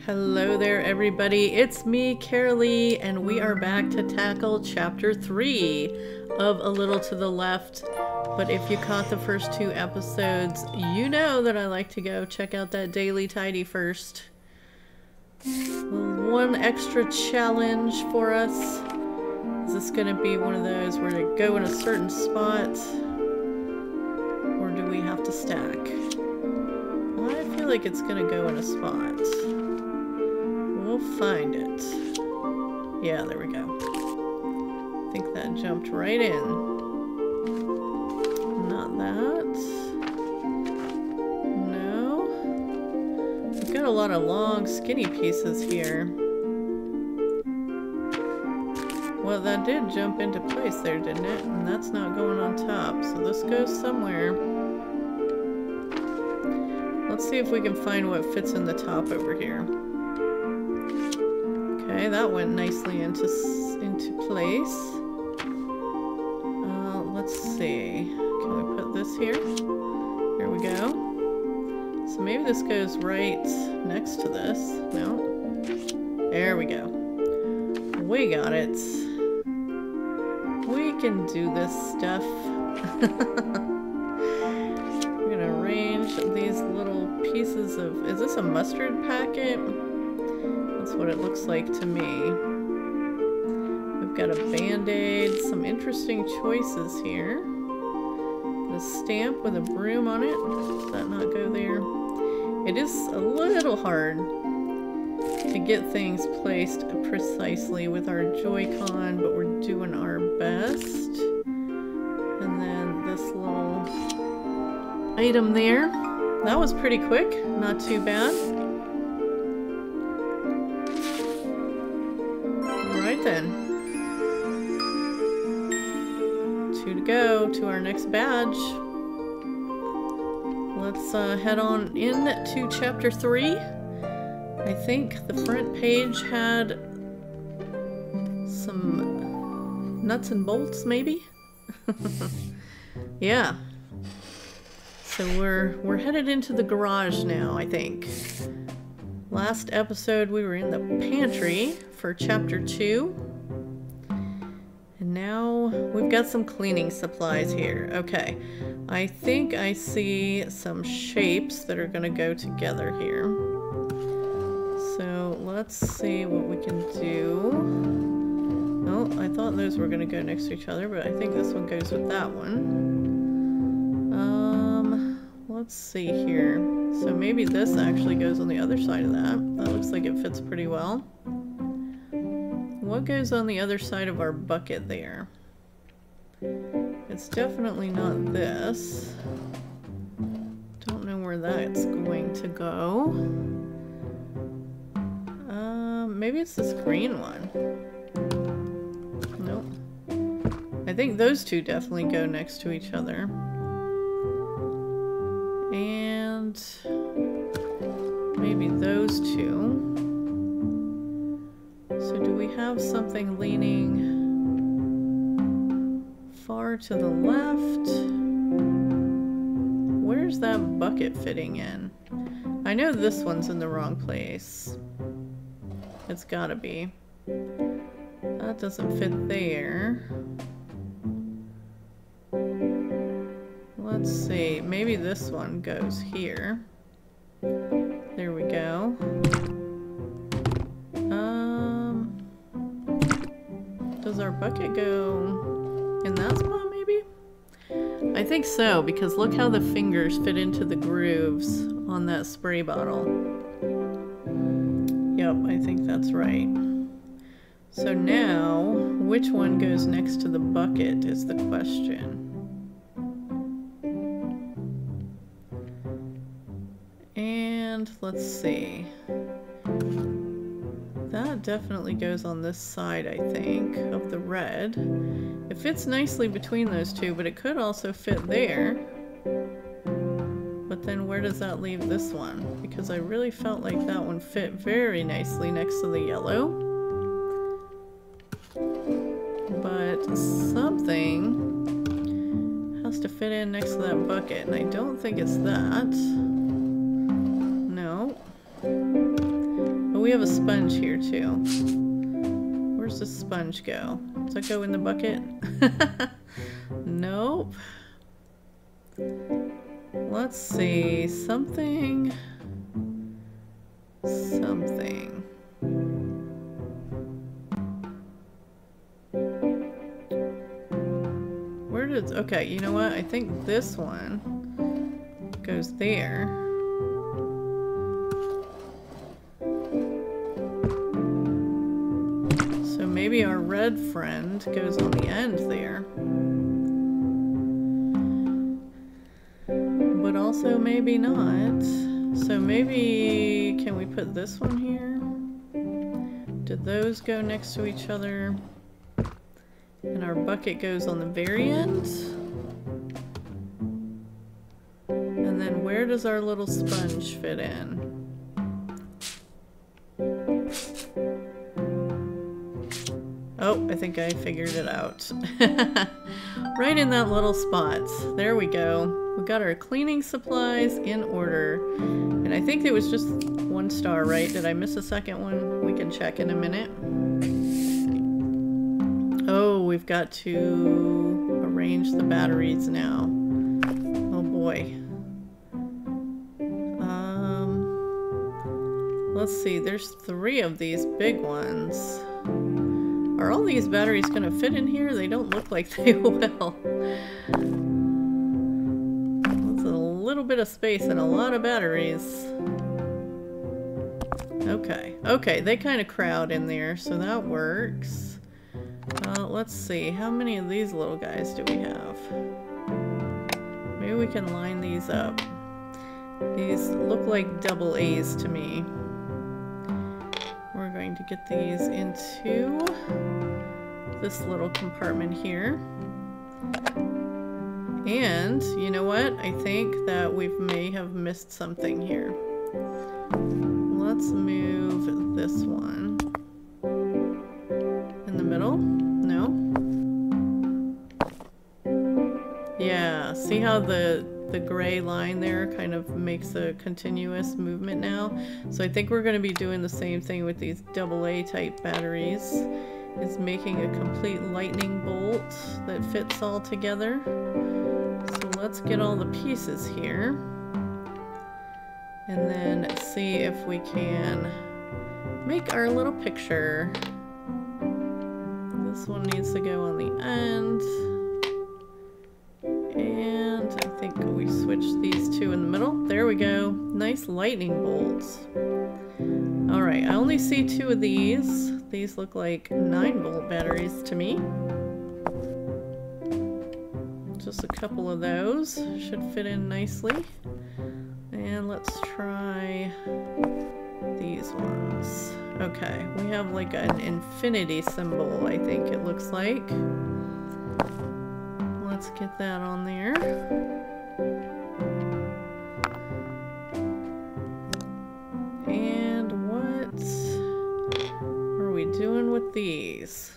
Hello there everybody, it's me Carraleigh, and we are back to tackle chapter 3 of A Little to the Left. But if you caught the first 2 episodes, you know that I like to go check out that daily tidy first. One extra challenge for us. Is this going to be one of those where they go in a certain spot? Or do we have to stack? I feel like it's going to go in a spot. We'll find it. Yeah, there we go. I think that jumped right in. Not that. No. We've got a lot of long, skinny pieces here. Well, that did jump into place there, didn't it? And that's not going on top, so this goes somewhere. Let's see if we can find what fits in the top over here. Okay, that went nicely into place. Let's see. Can we put this here? Here we go. So maybe this goes right next to this. No. There we go. We got it. We can do this stuff. We're gonna arrange these little pieces of... Is this a mustard packet? That's what it looks like to me. We've got a band-aid, some interesting choices here. A stamp with a broom on it. Does that not go there? It is a little hard to get things placed precisely with our Joy-Con, but we're doing our best. And then this little item there. That was pretty quick, not too bad. Then 2 to go to our next badge. Let's head on into chapter 3. I think the front page had some nuts and bolts, maybe. Yeah. So we're headed into the garage now, I think. Last episode we were in the pantry for chapter 2. And now we've got some cleaning supplies here. Okay, I think I see some shapes that are going to go together here. So let's see what we can do. Oh, I thought those were going to go next to each other, but I think this one goes with that one. Let's see here. So maybe this actually goes on the other side of that. That looks like it fits pretty well. What goes on the other side of our bucket there? It's definitely not this. Don't know where that's going to go. Maybe it's this green one. Nope. I think those two definitely go next to each other. And maybe those two. So do we have something leaning far to the left? Where's that bucket fitting in? I know this one's in the wrong place. It's gotta be. That doesn't fit there. Let's see, maybe this one goes here. There we go. Does our bucket go in that spot maybe? I think so, because look how the fingers fit into the grooves on that spray bottle. Yep, I think that's right. So now, which one goes next to the bucket is the question. And let's see. That definitely goes on this side, I think, of the red. It fits nicely between those two, but it could also fit there. But then where does that leave this one? Because I really felt like that one fit very nicely next to the yellow. But something has to fit in next to that bucket, and I don't think it's that. No. we have a sponge here too. Where's the sponge go? Does that go in the bucket? Nope. Let's see. Something. Where did... Okay, you know what? I think this one goes there. So maybe our red friend goes on the end there. But also maybe not. So maybe... Can we put this one here? Did those go next to each other? And our bucket goes on the very end. And then where does our little sponge fit in? Oh, I think I figured it out. Right in that little spot. There we go. We got our cleaning supplies in order. And I think it was just 1 star, right? Did I miss a second one? We can check in a minute. Oh, we've got to arrange the batteries now. Oh boy. Let's see, there's 3 of these big ones. Are all these batteries gonna fit in here? They don't look like they will. That's a little bit of space and a lot of batteries. Okay, okay, they kind of crowd in there, so that works. Let's see, how many of these little guys do we have? Maybe we can line these up. These look like double A's to me. We're going to get these into this little compartment here. And, you know what? I think that we may have missed something here. Let's move this one. In the middle? No? Yeah, see how the gray line there kind of makes a continuous movement now? So I think we're going to be doing the same thing with these AA type batteries. Is making a complete lightning bolt that fits all together. So let's get all the pieces here. And then see if we can make our little picture. This one needs to go on the end. And I think we switch these 2 in the middle. There we go. Nice lightning bolts. Alright, I only see 2 of these. These look like 9-volt batteries to me. Just a couple of those should fit in nicely. And let's try these ones. Okay, we have like an infinity symbol, I think it looks like. Let's get that on there. And what are we doing with these?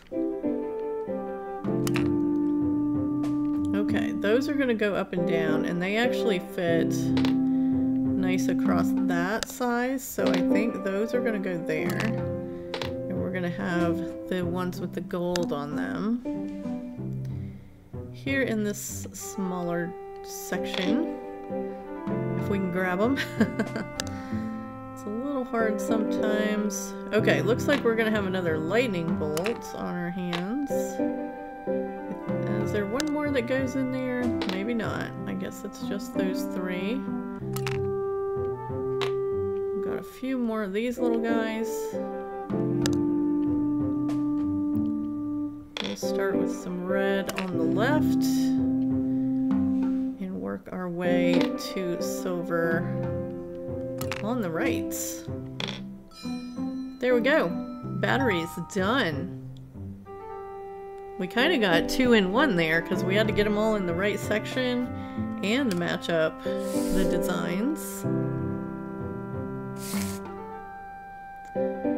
Okay, those are going to go up and down, and they actually fit nice across that size, so I think those are going to go there. And we're going to have the ones with the gold on them here in this smaller section, if we can grab them. It's a little hard sometimes. Okay, looks like we're gonna have another lightning bolt on our hands. Is there one more that goes in there? Maybe not. I guess it's just those 3. Got a few more of these little guys. Start with some red on the left and work our way to silver on the right. There we go. Batteries done. We kind of got 2 in 1 there because we had to get them all in the right section and match up the designs.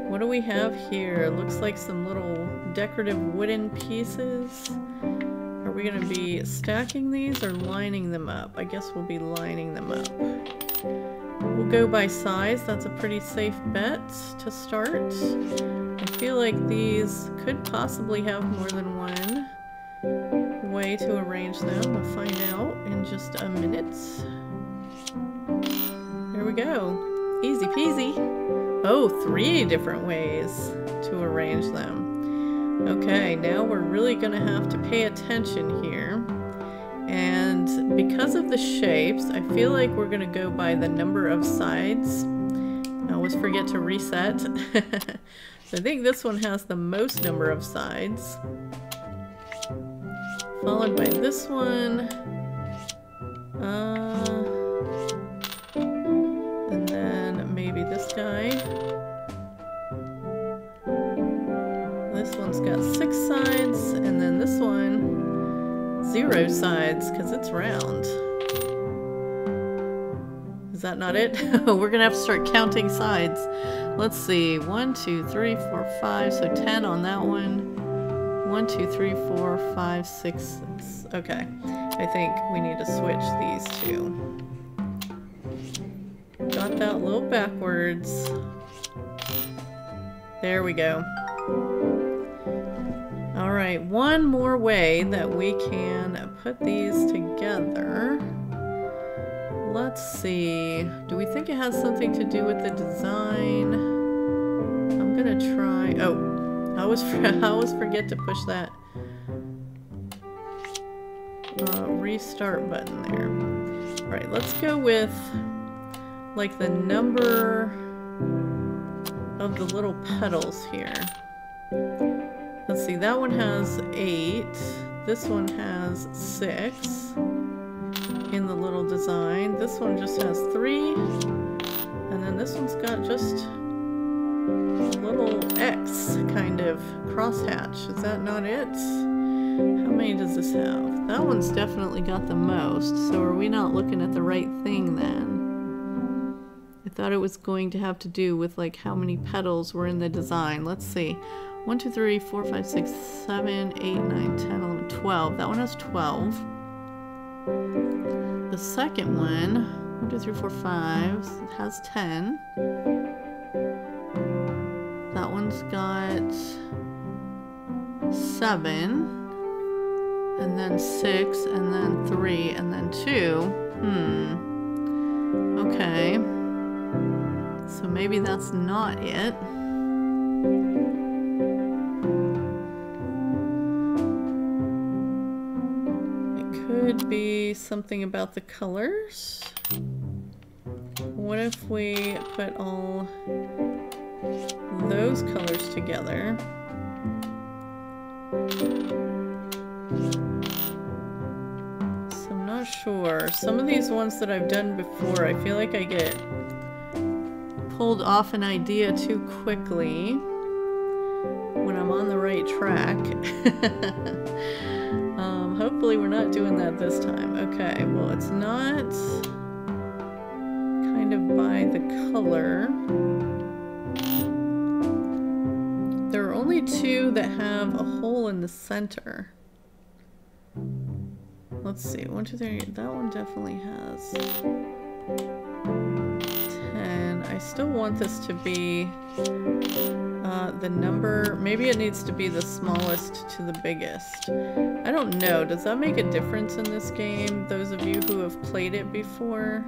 What do we have here? Looks like some little decorative wooden pieces. Are we going to be stacking these or lining them up? I guess we'll be lining them up. We'll go by size. That's a pretty safe bet to start. I feel like these could possibly have more than one way to arrange them. We'll find out in just a minute. There we go. Easy peasy. Oh, 3 different ways to arrange them. Okay, now we're really gonna have to pay attention here. And because of the shapes, I feel like we're gonna go by the number of sides. I always forget to reset. So I think this one has the most number of sides. Followed by this one. And then maybe this guy. This one's got 6 sides, and then this one, 0 sides, because it's round. Is that not it? We're gonna have to start counting sides. Let's see, 1, 2, 3, 4, 5, so 10 on that one. 1, 2, 3, 4, 5, 6, 6. Okay, I think we need to switch these two. Got that a little backwards. There we go. Alright, one more way that we can put these together. Let's see. Do we think it has something to do with the design? I'm gonna try. Oh, I always forget to push that restart button there. Alright, let's go with like the number of the little petals here. Let's see, that one has 8. This one has 6 in the little design. This one just has 3. And then this one's got just a little X kind of crosshatch. Is that not it? How many does this have? That one's definitely got the most. So are we not looking at the right thing then? I thought it was going to have to do with like how many petals were in the design. Let's see. 1, 2, 3, 4, 5, 6, 7, 8, 9, 10, 11, 12. That one has 12. The second one, 1, 2, 3, 4, 5, has 10. That one's got 7. And then 6, and then 3, and then 2. Okay. So maybe that's not it. Could be something about the colors. What if we put all those colors together? So I'm not sure. Some of these ones that I've done before, I feel like I get pulled off an idea too quickly when I'm on the right track. Hopefully we're not doing that this time. Okay, well it's not kind of by the color. There are only 2 that have a hole in the center. Let's see, 1, 2, 3, that one definitely has 10. I still want this to be the number, maybe it needs to be the smallest to the biggest. I don't know, does that make a difference in this game? Those of you who have played it before?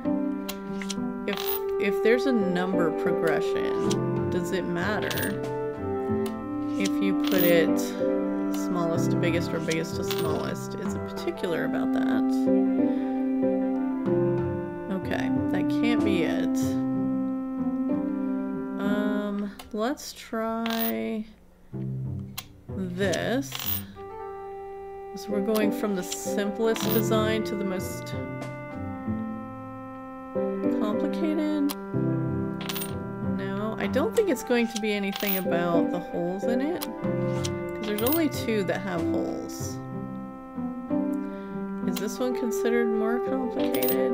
If there's a number progression, does it matter if you put it smallest to biggest or biggest to smallest? Is it particular about that? Okay, that can't be it. Let's try this. So we're going from the simplest design to the most complicated. No, I don't think it's going to be anything about the holes in it, because there's only 2 that have holes. Is this one considered more complicated?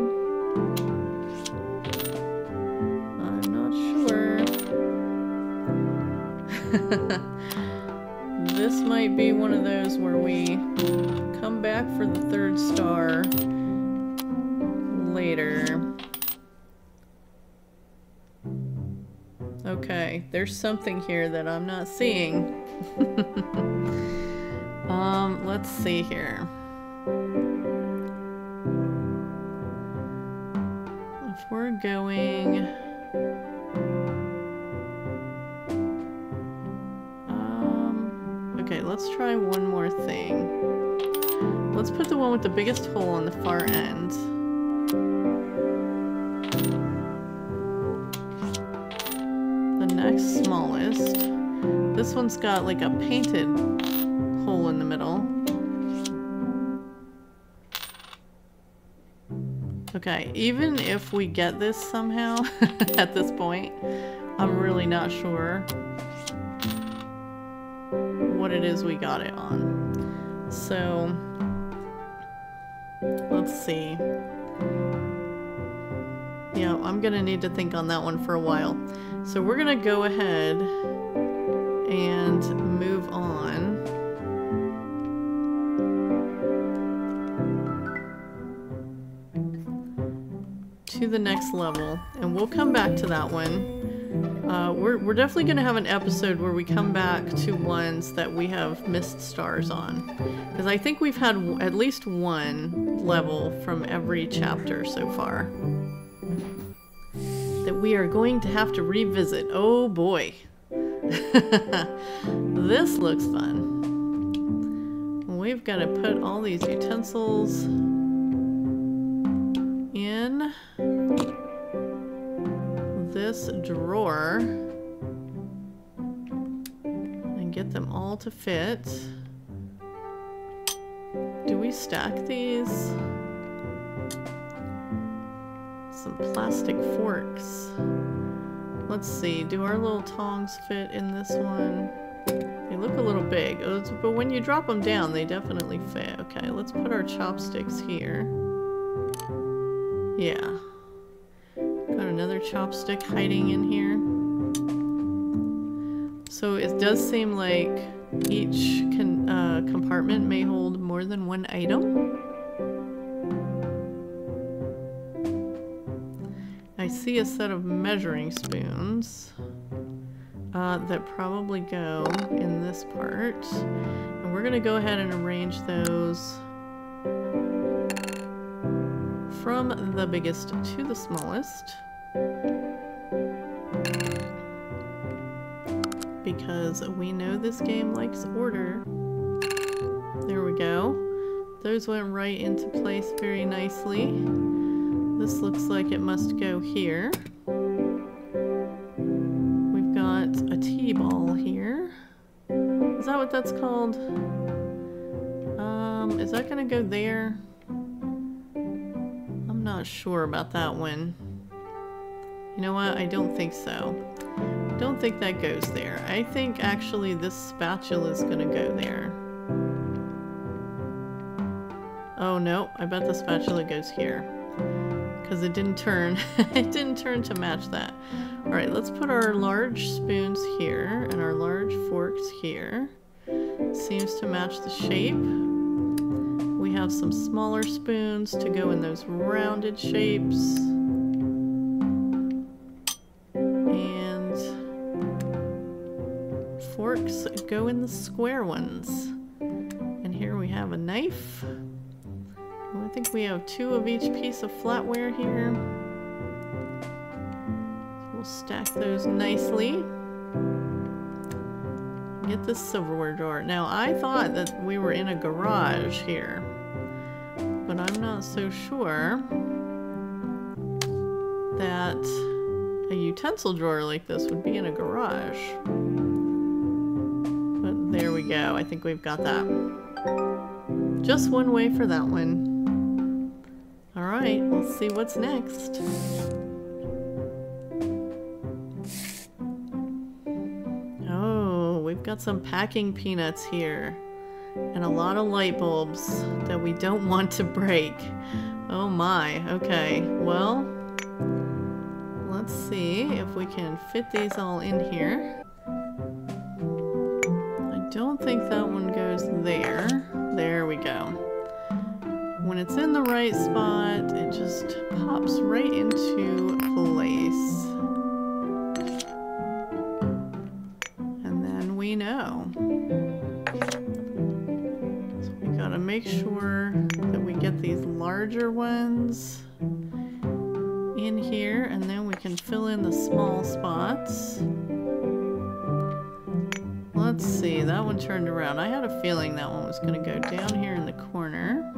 I'm not sure. This might be one of those where we come back for the 3rd star later. Okay, there's something here that I'm not seeing. Let's see here. If we're going... okay, let's try one more thing. Let's put the one with the biggest hole on the far end. The next smallest. This one's got like a painted hole in the middle. Okay, even if we get this somehow at this point, I'm really not sure what it is we got it on. So, let's see. Yeah, I'm gonna need to think on that one for a while. So we're gonna go ahead and move on. To the next level, and we'll come back to that one. We're definitely going to have an episode where we come back to ones that we have missed stars on, because I think we've had at least one level from every chapter so far that we are going to have to revisit. Oh boy. This looks fun. We've got to put all these utensils in this drawer and get them all to fit. Do we stack these? Some plastic forks. Let's see, do our little tongs fit in this one? They look a little big, but when you drop them down, they definitely fit. Okay, let's put our chopsticks here. Yeah. Got another chopstick hiding in here. So it does seem like each compartment may hold more than one item. I see a set of measuring spoons that probably go in this part. And we're gonna go ahead and arrange those from the biggest to the smallest, because we know this game likes order. There we go. Those went right into place very nicely. This looks like it must go here. We've got a T-ball here. Is that what that's called? Is that gonna go there? Not sure about that one. You know what? I don't think so. Don't think that goes there. I think actually this spatula is gonna go there. Oh no, I bet the spatula goes here. Because it didn't turn. It didn't turn to match that. Alright, let's put our large spoons here and our large forks here. Seems to match the shape. We have some smaller spoons to go in those rounded shapes. And forks go in the square ones. And here we have a knife. Well, I think we have 2 of each piece of flatware here. So we'll stack those nicely. Get this silverware drawer. Now, I thought that we were in a garage here, but I'm not so sure that a utensil drawer like this would be in a garage. But there we go. I think we've got that. Just one way for that one. All right, let's see what's next. We've got some packing peanuts here and a lot of light bulbs that we don't want to break. Oh my, okay, well, let's see if we can fit these all in here. I don't think that one goes there. There we go. When it's in the right spot, it just pops right into place. me know. So we gotta make sure that we get these larger ones in here, and then we can fill in the small spots. Let's see, that one turned around. I had a feeling that one was gonna go down here in the corner.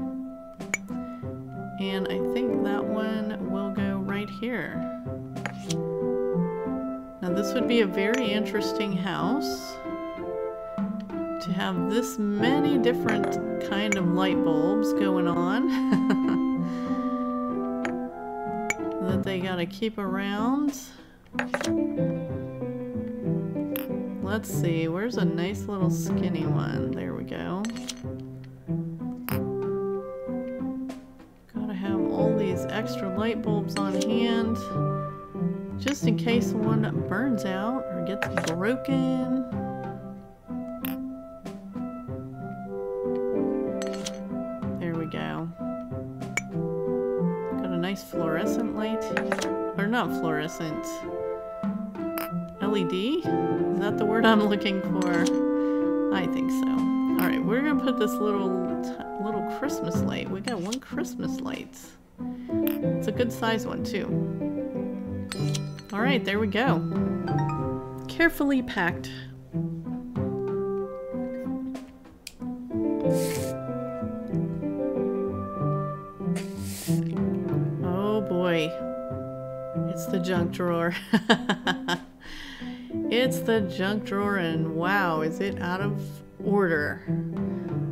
And I think that one will go right here. Now this would be a very interesting house to have this many different kind of light bulbs going on that they gotta keep around. Let's see, where's a nice little skinny one? There we go. Gotta have all these extra light bulbs on hand, just in case one burns out or gets broken. There we go. Got a nice fluorescent light, or not fluorescent, LED? Is that the word I'm looking for? I think so. Alright, we're gonna put this little Christmas light. We got one Christmas light. It's a good size one too. Alright, there we go. Carefully packed. Oh boy. It's the junk drawer. It's the junk drawer, and wow, is it out of order.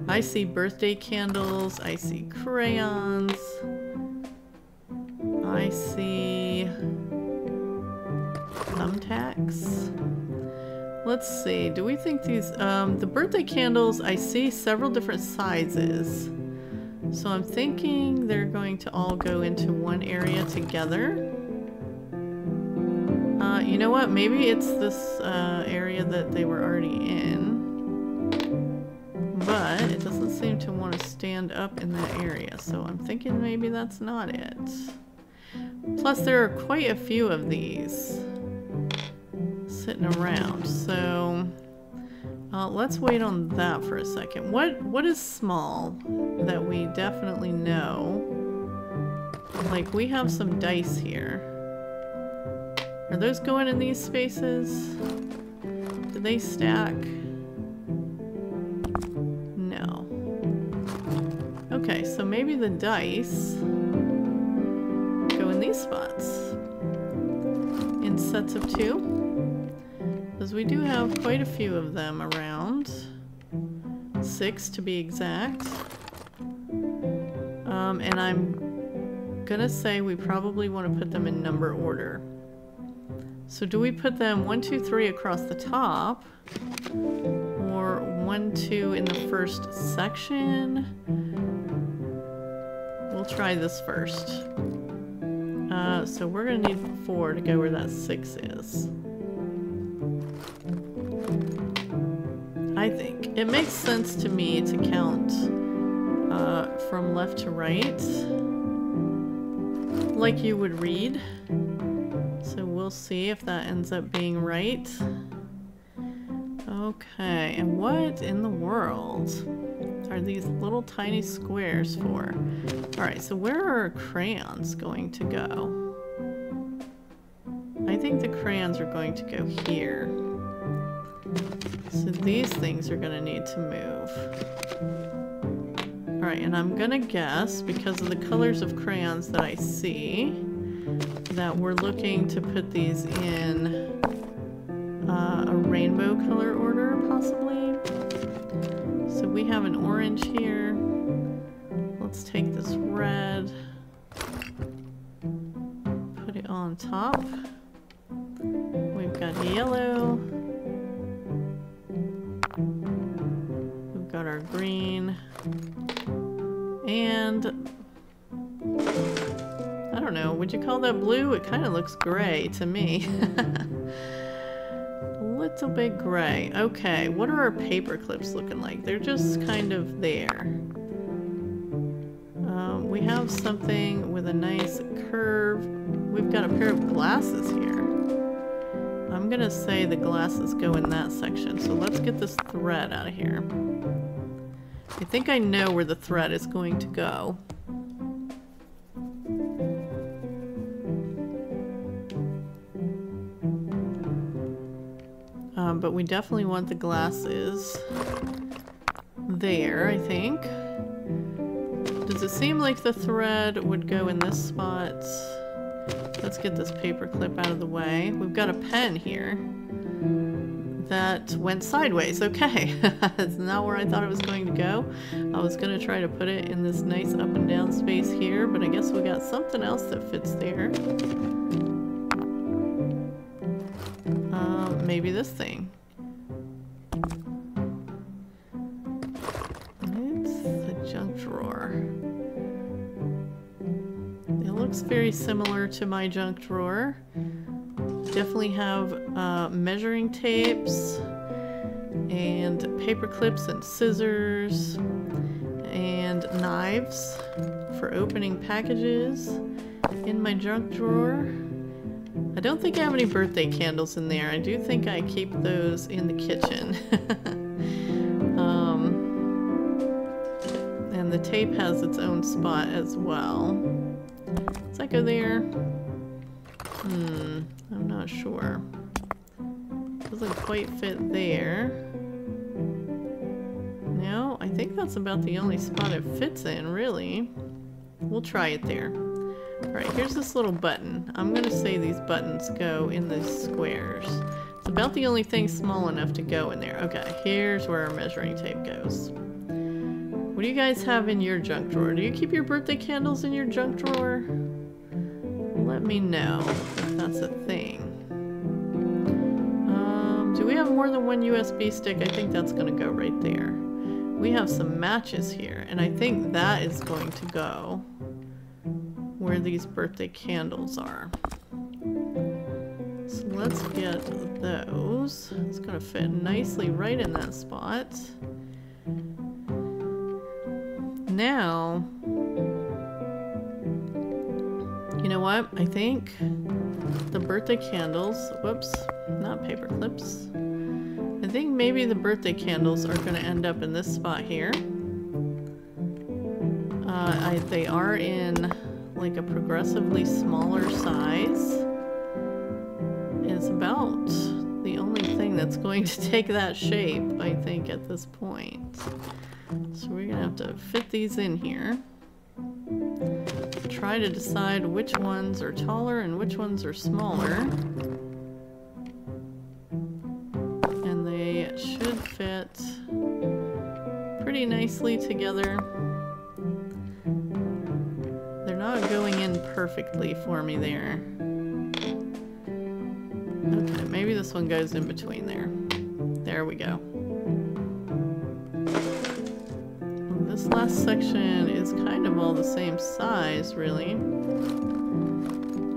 I see birthday candles, I see crayons, I see thumbtacks. Let's see, do we think these, the birthday candles, I see several different sizes. So I'm thinking they're going to all go into one area together. You know what? Maybe it's this area that they were already in. But it doesn't seem to want to stand up in that area. So I'm thinking maybe that's not it. Plus there are quite a few of these sitting around. So let's wait on that for a second. What is small that we definitely know? Like, we have some dice here. Are those going in these spaces? Do they stack? No. Okay, so maybe the dice go in these spots. In sets of 2. Because we do have quite a few of them around. 6 to be exact. And I'm gonna say we probably want to put them in number order. So do we put them 1, 2, 3 across the top, or 1, 2 in the first section? We'll try this first. So we're gonna need 4 to go where that 6 is. I think it makes sense to me to count from left to right, like you would read. So we'll see if that ends up being right. Okay, and what in the world are these little tiny squares for? Alright, so where are crayons going to go? I think the crayons are going to go here. So these things are going to need to move. Alright, and I'm going to guess, because of the colors of crayons that I see, that we're looking to put these in a rainbow color order, possibly. So we have an orange here. Let's take this red, put it on top. We've got yellow. We've got our green. And I don't know, would you call that blue? It kind of looks gray to me. A little bit gray. Okay, what are our paper clips looking like? They're just kind of there. We have something with a nice curve. We've got a pair of glasses here. I'm I'm gonna say the glasses go in that section. So let's get this thread out of here. I think I know where the thread is going to go. But we definitely want the glasses there, I think. Does it seem like the thread would go in this spot? Let's get this paper clip out of the way. We've got a pen here that went sideways. Okay, it's not where I thought it was going to go. I was going to try to put it in this nice up and down space here, but I guess we got something else that fits there. Maybe this thing. It's the junk drawer. It looks very similar to my junk drawer. Definitely have measuring tapes and paper clips and scissors and knives for opening packages in my junk drawer. I don't think I have any birthday candles in there. I do think I keep those in the kitchen. And the tape has its own spot as well. Does that go there? I'm not sure. Doesn't quite fit there. No, I think that's about the only spot it fits in, really. We'll try it there. Alright, here's this little button. I'm gonna say these buttons go in these squares. It's about the only thing small enough to go in there. Okay, here's where our measuring tape goes. What do you guys have in your junk drawer? Do you keep your birthday candles in your junk drawer? Let me know if that's a thing. Do we have more than one USB stick? I think that's gonna go right there. We have some matches here, and I think that is going to go where these birthday candles are. So let's get those. It's gonna fit nicely right in that spot. Now, you know what? I think the birthday candles, whoops, not paper clips. I think maybe the birthday candles are gonna end up in this spot here. They are in like a progressively smaller size. It's about the only thing that's going to take that shape, I think, at this point. So we're gonna have to fit these in here. Try to decide which ones are taller and which ones are smaller. And they should fit pretty nicely together. Not going in perfectly for me there. Okay, maybe this one goes in between there. There we go. This last section is kind of all the same size, really.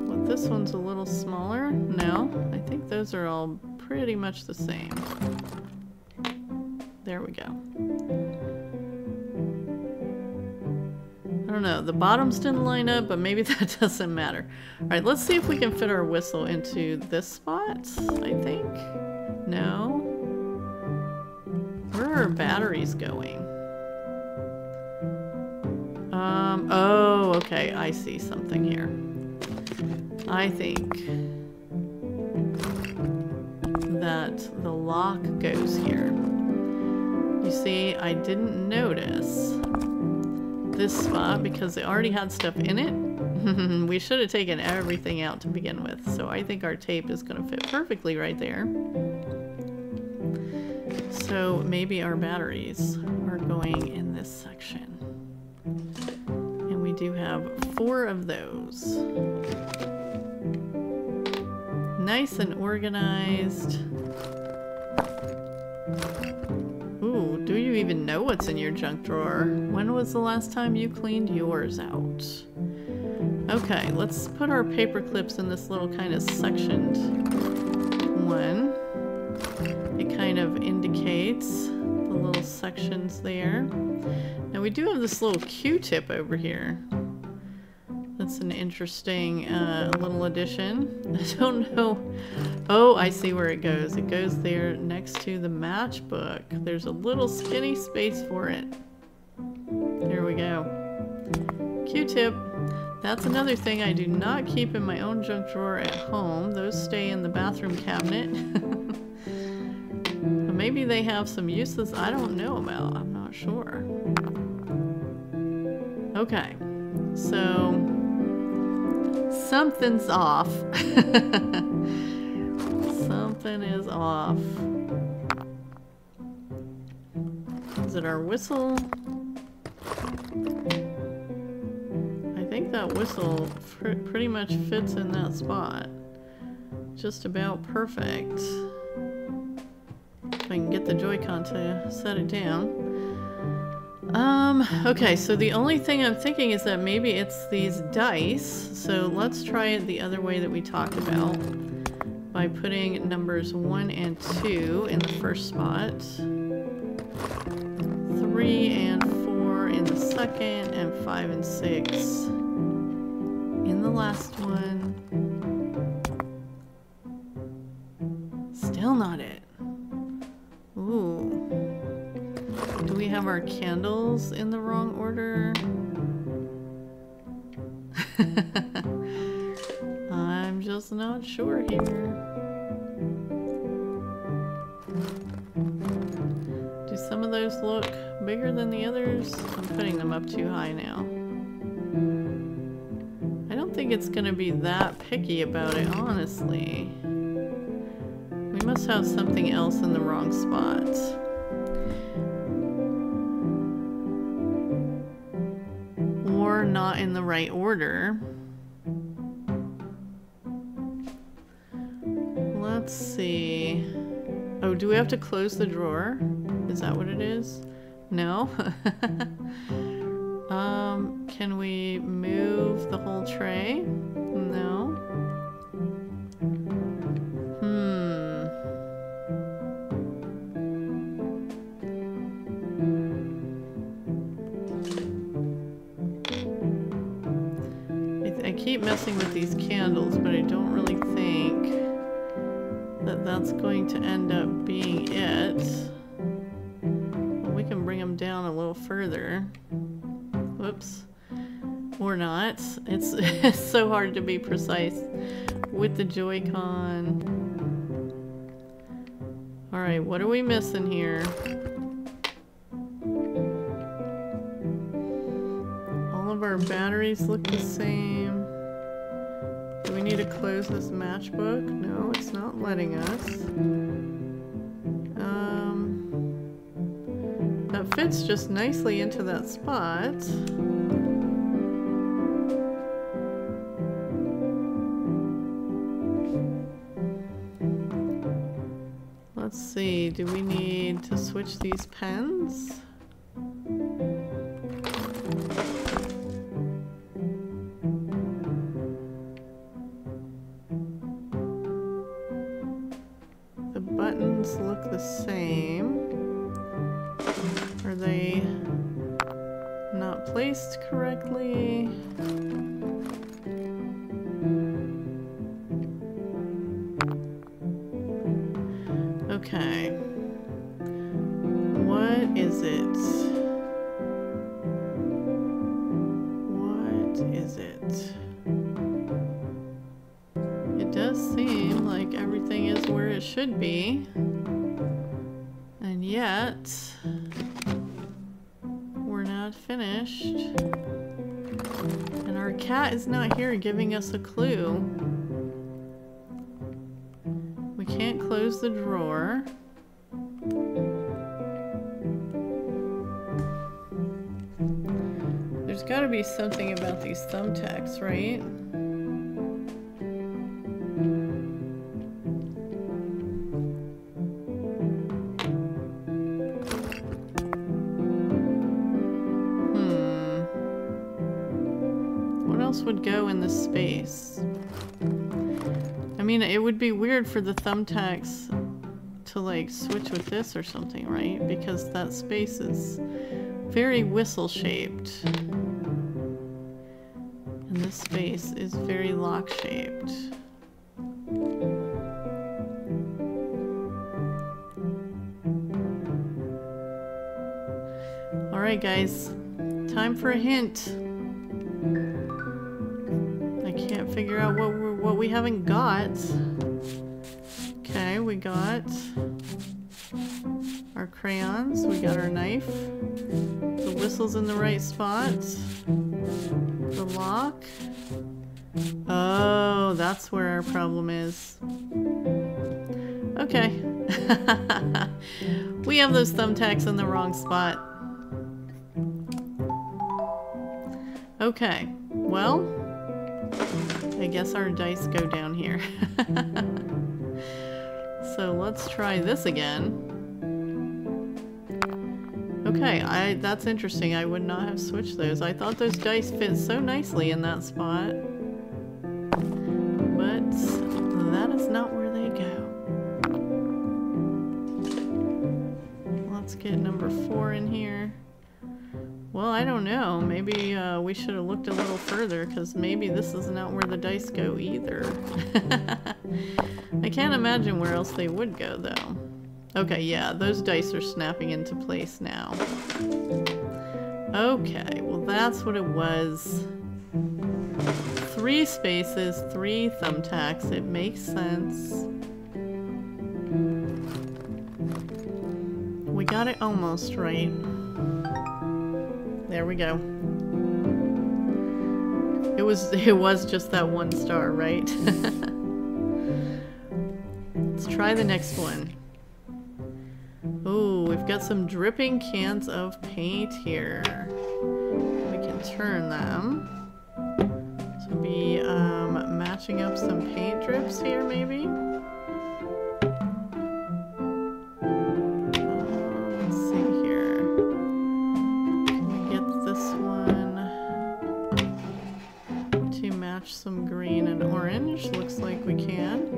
But this one's a little smaller. No, I think those are all pretty much the same. There we go. I don't know, the bottoms didn't line up, but maybe that doesn't matter. Alright, let's see if we can fit our whistle into this spot, I think. No. Where are our batteries going? Oh, okay, I see something here. I think that the lock goes here. You see, I didn't notice this spot because it already had stuff in it. We should have taken everything out to begin with, so I think our tape is going to fit perfectly right there. So maybe our batteries are going in this section. And we do have 4 of those. Nice and organized. Ooh, do you even know what's in your junk drawer? When was the last time you cleaned yours out? Okay, let's put our paper clips in this little kind of sectioned one. It kind of indicates the little sections there. Now we do have this little Q-tip over here. That's That's an interesting little addition. I don't know. Oh, I see where it goes. It goes there next to the matchbook. There's a little skinny space for it. There we go. Q-tip. That's another thing I do not keep in my own junk drawer at home. Those stay in the bathroom cabinet. But maybe they have some uses I don't know about. I'm not sure. Okay. So something's off. Something is off. Is it our whistle? I think that whistle pretty much fits in that spot. Just about perfect. If I can get the Joy-Con to set it down. Okay, so the only thing I'm thinking is that maybe it's these dice. So let's try it the other way that we talked about. By putting numbers 1 and 2 in the first spot. 3 and 4 in the second, and 5 and 6 in the last one. Still not it. Ooh. Do we have our candles in the wrong order? I'm just not sure here. Do some of those look bigger than the others? I'm putting them up too high now. I don't think it's gonna be that picky about it, honestly. We must have something else in the wrong spot. Or not in the right order. Let's see. Oh, do we have to close the drawer? Is that what it is? No? Can we move the whole tray? No. I keep messing with these candles, but I don't really think that that's going to end up being it. Well, we can bring them down a little further. Whoops. Or not. It's so hard to be precise with the Joy-Con. Alright, what are we missing here? All of our batteries look the same. Do we need to close this matchbook? No, it's not letting us. That fits just nicely into that spot. Let's see, do we need to switch these pens? The buttons look the same. Are they not placed correctly? Okay. What is it? What is it? It does seem like everything is where it should be. And yet, we're not finished. And our cat is not here giving us a clue. We can't close the drawer. There's got to be something about these thumbtacks, right? What else would go in this space? I mean, it would be weird for the thumbtacks to like switch with this or something, right? Because that space is very whistle shaped. And this space is very lock-shaped. Alright guys, time for a hint. I can't figure out what we haven't got. Okay, we got our crayons, we got our knife, the whistle's in the right spot, the lock. Oh, that's where our problem is. Okay. We have those thumbtacks in the wrong spot. Okay, well, I guess our dice go down here. So let's try this again. Okay, that's interesting. I would not have switched those. I thought those dice fit so nicely in that spot. But that is not where they go. Let's get number 4 in here. Well, I don't know. Maybe we should have looked a little further, because maybe this is not where the dice go either. I can't imagine where else they would go, though. Okay, yeah, those dice are snapping into place now. Okay, well that's what it was. 3 spaces, 3 thumbtacks. It makes sense. We got it almost right. There we go. It was just that 1 star, right? Let's try the next one. Oh, we've got some dripping cans of paint here. We can turn them. So be matching up some paint drips here, maybe. Let's see here. Can we get this one to match some green and orange? Looks like we can.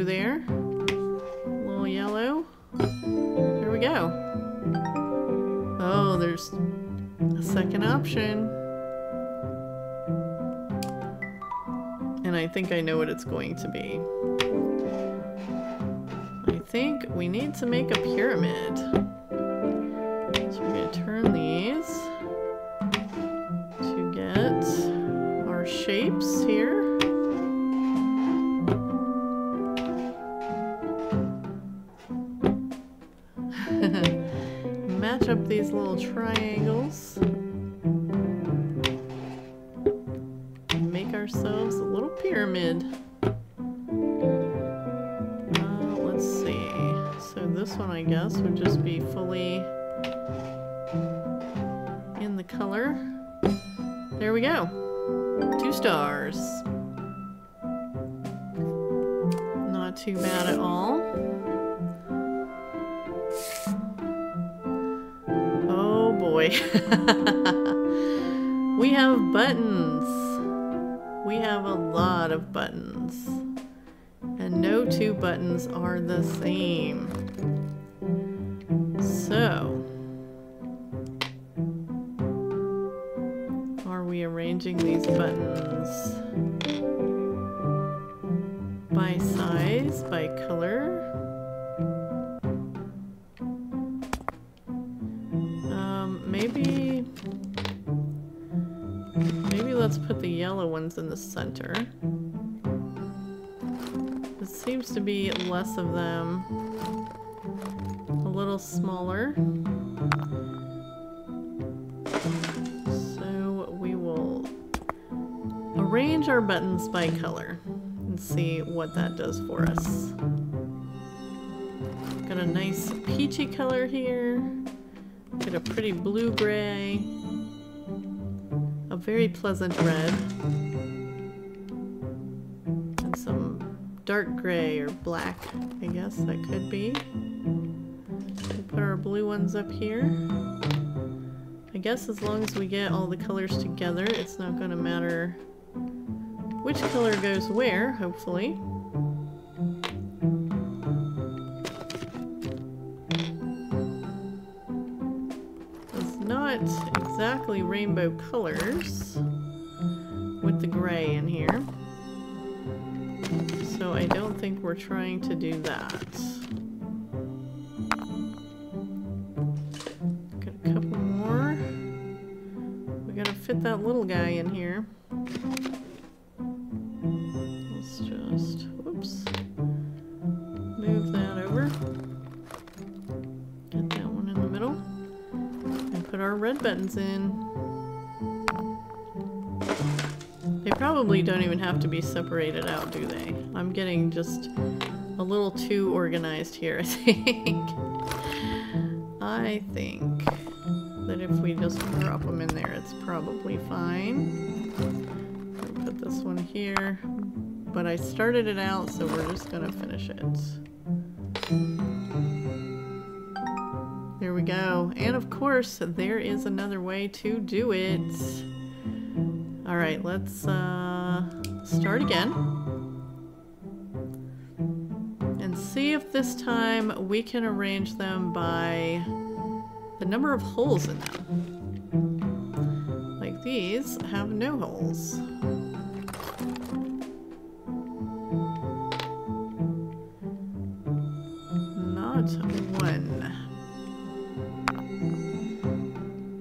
There, a little yellow. There we go. Oh, there's a second option. And I think I know what it's going to be. I think we need to make a pyramid. So we're going to turn these to get our shapes here. Match up these little triangles and make ourselves a little pyramid. Let's see. So this one, I guess, would just be fully in the color. There we go. 2 stars. Not too bad at all. Boy. We have buttons. We have a lot of buttons. And no 2 buttons are the same. So, are we arranging these buttons by size, by color? Maybe let's put the yellow ones in the center. It seems to be less of them. A little smaller. So we will arrange our buttons by color and see what that does for us. Got a nice peachy color here. Got a pretty blue-gray, a very pleasant red, and some dark gray or black, I guess that could be. We'll put our blue ones up here. I guess as long as we get all the colors together, it's not going to matter which color goes where, hopefully. not exactly rainbow colors with the gray in here. So I don't think we're trying to do that. Got a couple more. We gotta fit that little guy in here. Let's just, whoops, move that over. Get that one in the middle. And put our red buttons in. They probably don't even have to be separated out, do they? I'm getting just a little too organized here, I think. I think that if we just drop them in there, it's probably fine. I'll put this one here. But I started it out, so we're just gonna finish it. There we go. And of course, there is another way to do it. All right, let's start again. And see if this time we can arrange them by the number of holes in them. Like these have no holes. Not one.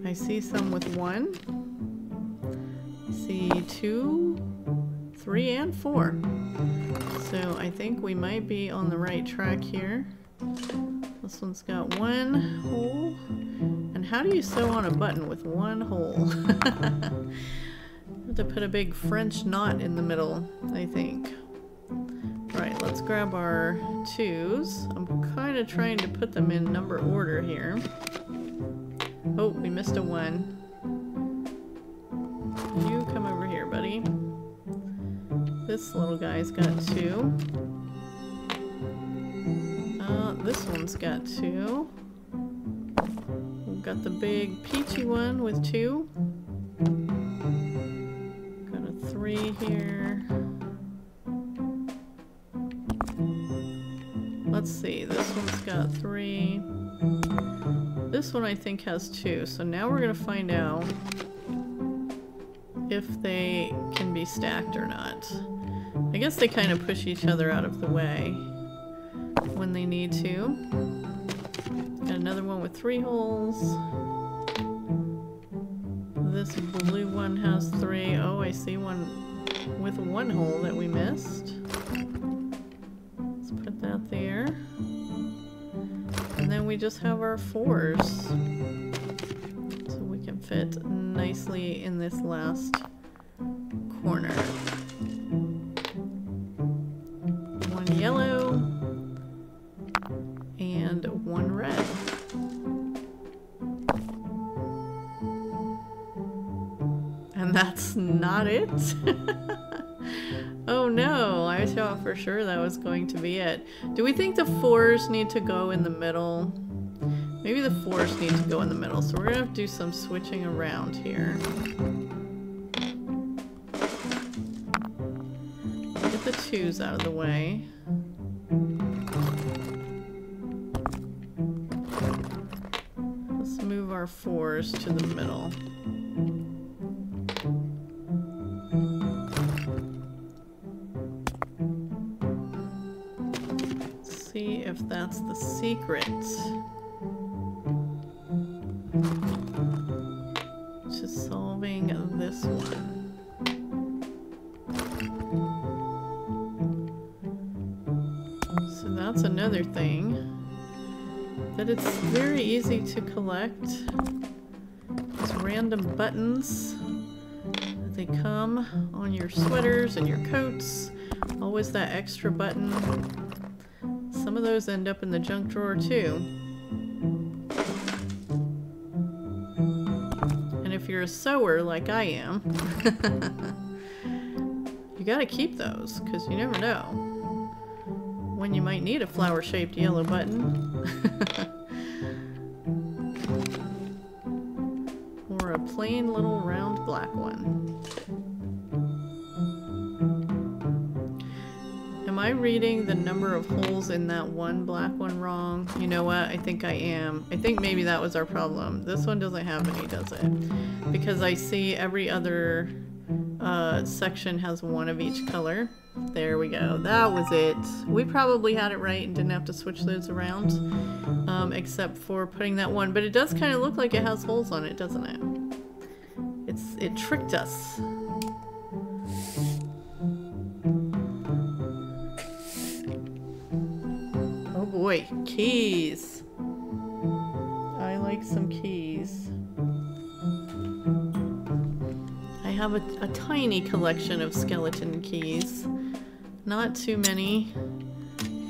I see some with one. See 2, 3, and 4. So I think we might be on the right track here. This one's got one hole. And how do you sew on a button with one hole? Have to put a big French knot in the middle, I think. Alright, let's grab our 2s. I'm kind of trying to put them in number order here. Oh, we missed a 1. You come over here, buddy. This little guy's got 2. This one's got 2. We've got the big peachy one with 2. Got a 3 here. Let's see, this one's got 3. This one I think has 2. So now we're gonna find out if they can be stacked or not. I guess they kind of push each other out of the way when they need to. Got another one with 3 holes. This blue one has 3. Oh, I see one with 1 hole that we missed. Let's put that there. And then we just have our 4s. So we can fit nicely in this last corner. 1 yellow and 1 red. And that's not it. Oh no, I thought for sure that was going to be it. Do we think the 4s need to go in the middle? Maybe the 4s need to go in the middle, so we're gonna have to do some switching around here. Get the 2s out of the way. Let's move our 4s to the middle. See if that's the secret. To solving this one. So that's another thing. That it's very easy to collect. These random buttons. They come on your sweaters and your coats. Always that extra button. Some of those end up in the junk drawer too. And if you're a sewer like I am, you gotta keep those, because you never know when you might need a flower-shaped yellow button. Or a plain little round black one. Am I reading the number of holes in that one black one wrong? You know what? I think I am. I think maybe that was our problem. This one doesn't have any, does it? Because I see every other section has one of each color. There we go. That was it. We probably had it right and didn't have to switch those around. Except for putting that one. But it does kind of look like it has holes on it, doesn't it? It tricked us. Oh boy, keys. I like some keys. I have a tiny collection of skeleton keys. Not too many,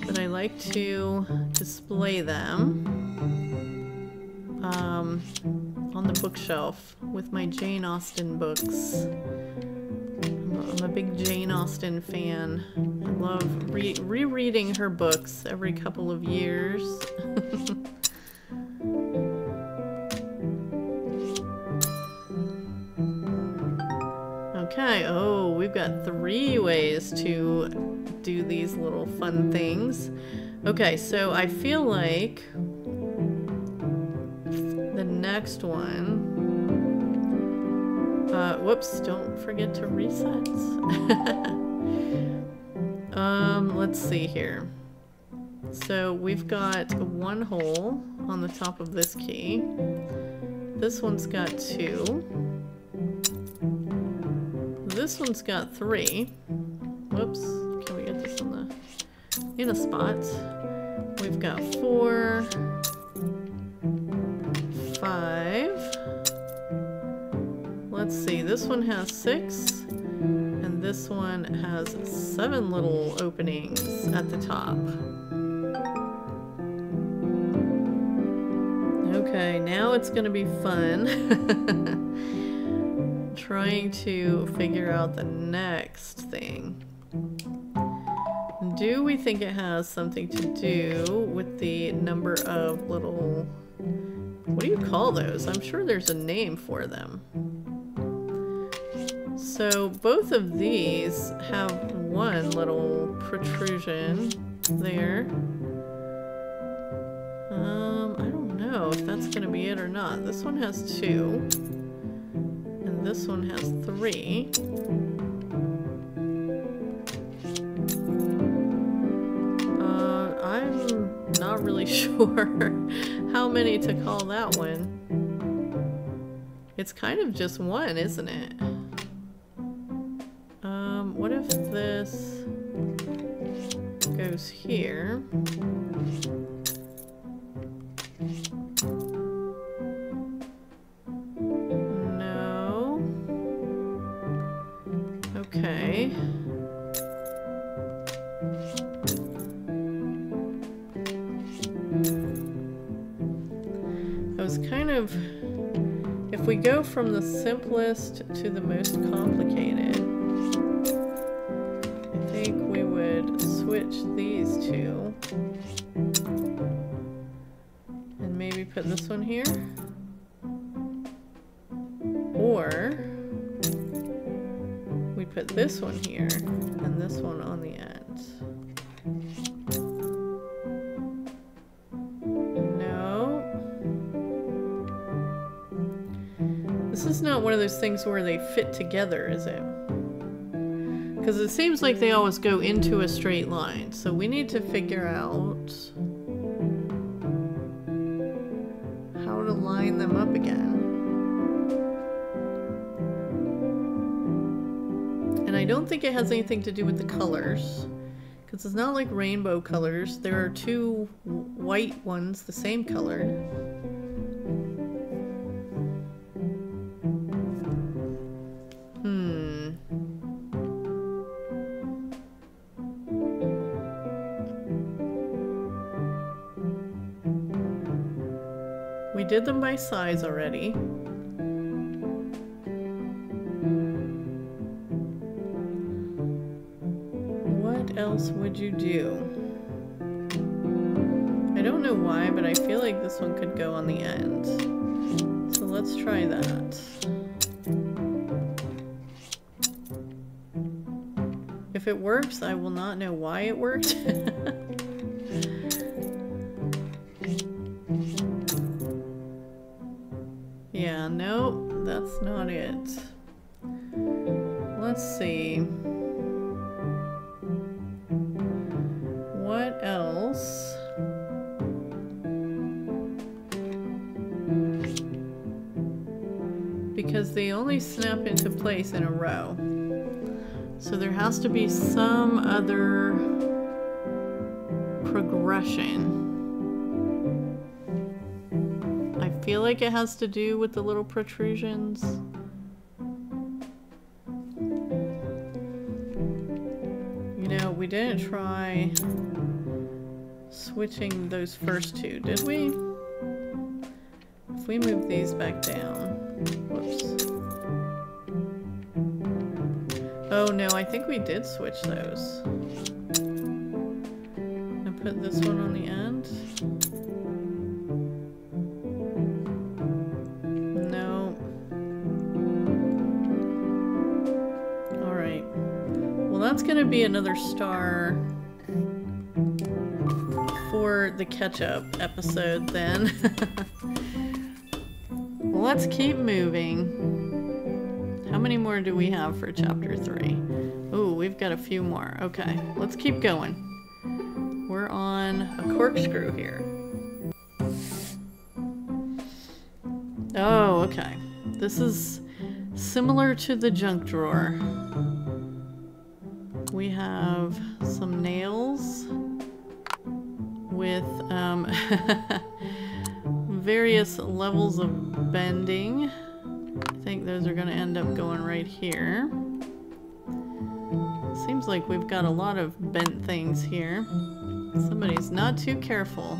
but I like to display them on the bookshelf with my Jane Austen books. I'm a big Jane Austen fan. I love rereading her books every couple of years. Okay, oh, we've got 3 ways to do these little fun things. Okay, so I feel like the next one... whoops, don't forget to reset. Let's see here. So we've got 1 hole on the top of this key. This one's got 2. This one's got 3. Whoops, can we get this in a spot? We've got 4, 5. Let's see, this one has 6, and this one has 7 little openings at the top. Okay, now it's gonna be fun. Trying to figure out the next thing. Do we think it has something to do with the number of little... What do you call those? I'm sure there's a name for them. So both of these have 1 little protrusion there. I don't know if that's gonna be it or not. This one has 2. And this one has 3. I'm not really sure how many to call that one. It's kind of just 1, isn't it? What if this goes here? No. Okay. I was kind of... If we go from the simplest to the most complicated, I think we would switch these 2. And maybe put this one here. Or we put this one here and this one on the end. No. This is not one of those things where they fit together, is it? Because it seems like they always go into a straight line. So we need to figure out how to line them up again. And I don't think it has anything to do with the colors. Because it's not like rainbow colors. There are 2 white ones the same color. We did them by size already. What else would you do? I don't know why, but I feel like this one could go on the end. So let's try that. If it works, I will not know why it worked. Yeah, no, that's not it. Let's see. What else? Because they only snap into place in a row. So there has to be some other progression. I feel like it has to do with the little protrusions. You know, we didn't try switching those first two, did we? If we move these back down. Whoops. Oh no, I think we did switch those. And put this one on the end. No. Alright. Well, that's gonna be another star for the catch-up episode then. Well, let's keep moving. How many more do we have for chapter 3? Ooh, we've got a few more. Okay, let's keep going. We're on a corkscrew here. Oh, okay. This is similar to the junk drawer. We have some nails with various levels of bending. I think those are going to end up going right here. Seems like we've got a lot of bent things here. Somebody's not too careful.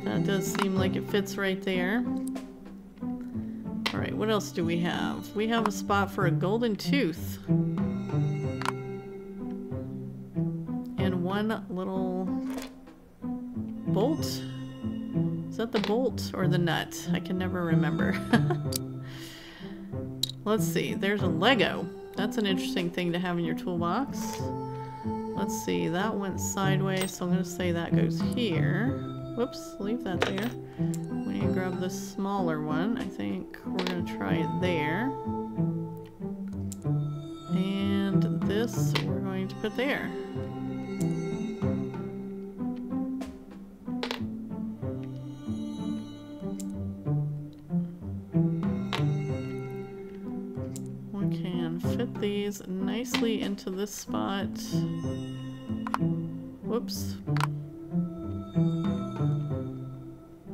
That does seem like it fits right there. Alright, what else do we have? We have a spot for a golden tooth. And one little bolt. Is that the bolt or the nut? I can never remember. Let's see, there's a Lego. That's an interesting thing to have in your toolbox. Let's see, that went sideways, so I'm going to say that goes here. Whoops, leave that there. We need to grab the smaller one. I think we're going to try it there. And this we're going to put there. These nicely into this spot. Whoops.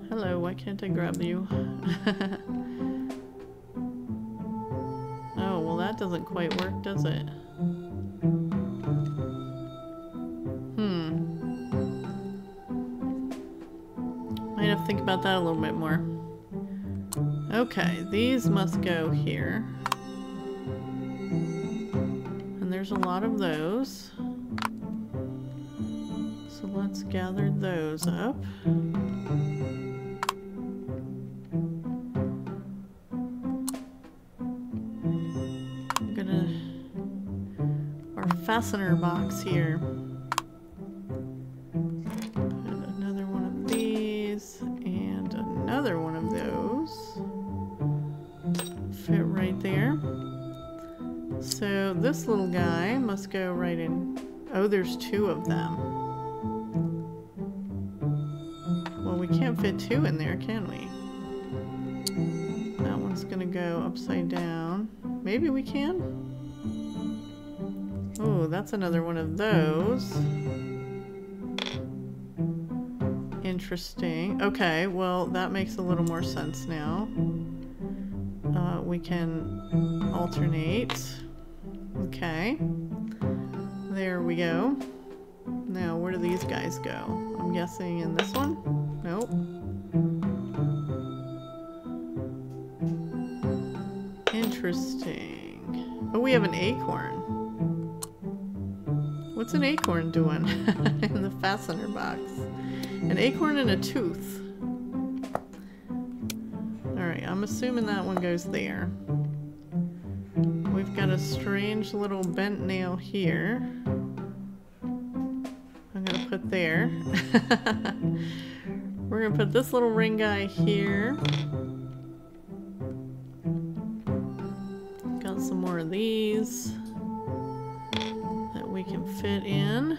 Hello, why can't I grab you? Oh, well that doesn't quite work, does it? Might have to think about that a little bit more. Okay, these must go here. There's a lot of those. So let's gather those up. I'm gonna... our fastener box here. Put another one of these and another one of those. Fit right there. So this little guy must go right in. Oh, there's two of them. Well, we can't fit two in there, can we? That one's gonna go upside down. Maybe we can? Oh, that's another one of those. Interesting. Okay, well, that makes a little more sense now. We can alternate. Okay, there we go. Now, where do these guys go? I'm guessing in this one? Nope. Interesting. Oh, we have an acorn. What's an acorn doing in the fastener box? An acorn and a tooth. Alright, I'm assuming that one goes there. We've I've got a strange little bent nail here. I'm gonna put there. We're gonna put this little ring guy here. Got some more of these that we can fit in.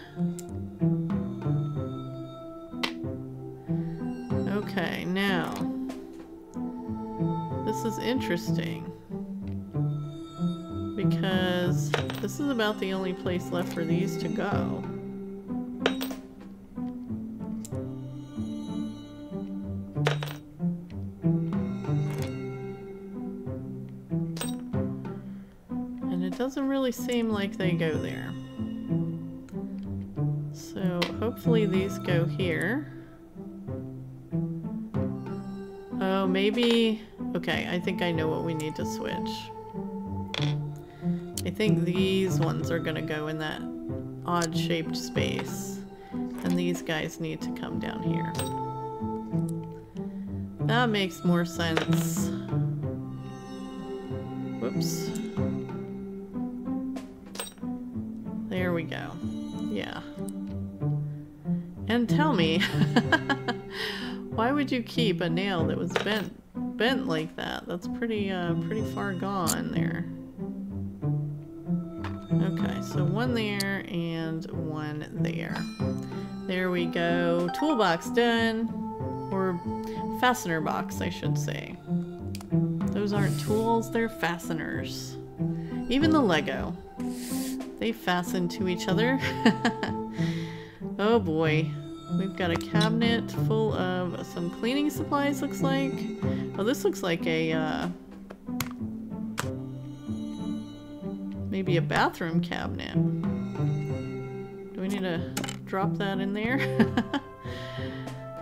Okay, now this is interesting because this is about the only place left for these to go. And it doesn't really seem like they go there. So hopefully these go here. Oh, maybe... Okay, I think I know what we need to switch. I think these ones are gonna go in that odd-shaped space. And these guys need to come down here. That makes more sense. Whoops. There we go. Yeah. And tell me... Why would you keep a nail that was bent like that? That's pretty far gone there. Okay, so one there and one there. There we go. Toolbox done. Or fastener box, I should say. Those aren't tools, they're fasteners. Even the Lego. They fasten to each other. Oh boy. We've got a cabinet full of some cleaning supplies, looks like. Oh, this looks like a, maybe a bathroom cabinet. Do we need to drop that in there?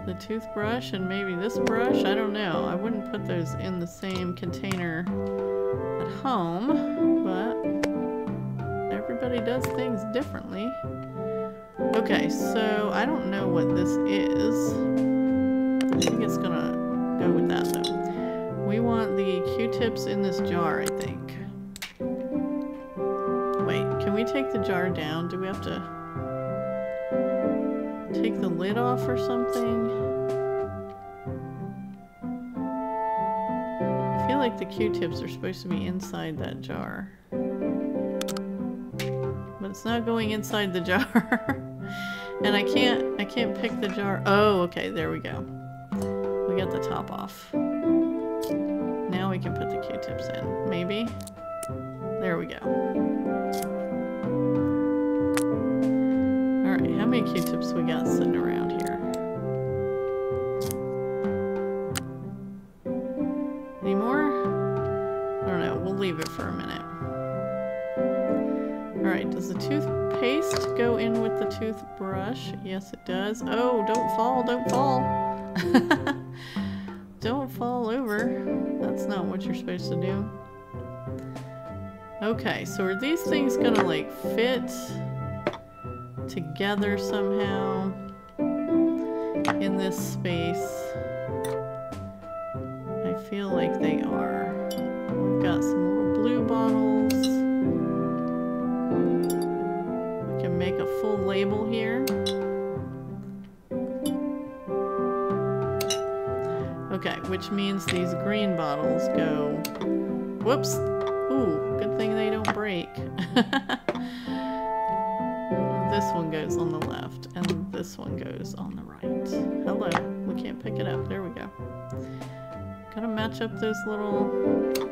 The toothbrush and maybe this brush? I don't know. I wouldn't put those in the same container at home, but everybody does things differently. Okay, so I don't know what this is. I think it's gonna go with that though. We want the Q-tips in this jar, I think. Wait, can we take the jar down? Do we have to take the lid off or something? I feel like the Q-tips are supposed to be inside that jar. But it's not going inside the jar. And I can't pick the jar. Oh, okay, there we go. We got the top off. Now we can put the Q-tips in, maybe. There we go. Alright, how many Q-tips we got sitting around here? Any more? I don't know, we'll leave it for a minute. Alright, does the toothpaste go in with the toothbrush? Yes, it does. Oh, don't fall, don't fall. Don't fall over. That's not what you're supposed to do. Okay, so are these things gonna like fit together somehow in this space? I feel like they are. We've got some little blue bottles. Make a full label here. Okay, which means these green bottles go... Whoops! Ooh, good thing they don't break. This one goes on the left, and this one goes on the right. Hello, we can't pick it up. There we go. Gotta match up those little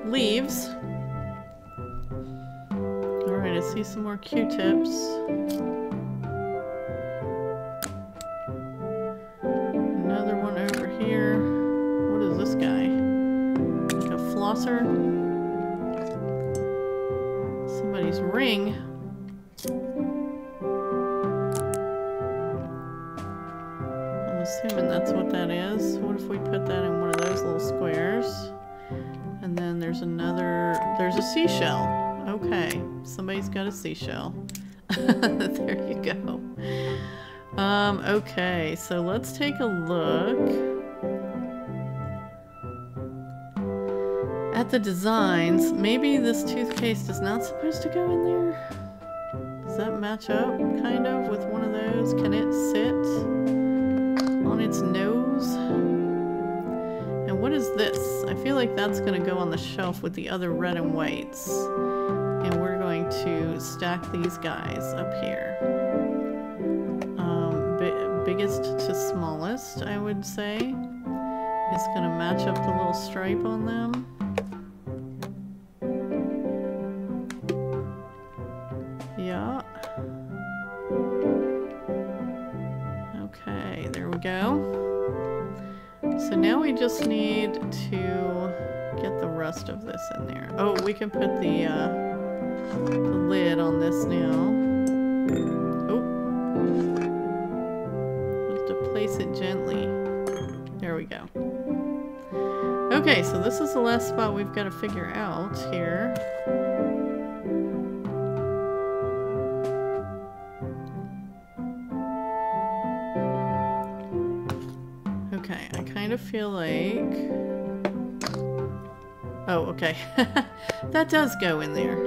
leaves. Alright, I see some more Q-tips. Another one over here. What is this guy? Like a flosser? Somebody's ring. I'm assuming that's what that is. What if we put that in one of those little squares? And then there's another... There's a seashell. Okay, somebody's got a seashell. There you go. Okay, so let's take a look at the designs. Maybe this toothpaste is not supposed to go in there. Does that match up, kind of, with one of those? Can it sit on its nose? And what is this? I feel like that's going to go on the shelf with the other red and whites. And we're going to stack these guys up here. Biggest to smallest, I would say. It's going to match up the little stripe on them. Yeah. Okay, there we go. So now we just need to get the rest of this in there. Oh, we can put the lid on this now. Oh. Just to place it gently. There we go. Okay, so this is the last spot we've got to figure out here. Okay, I kind of feel like... Oh, okay. That does go in there.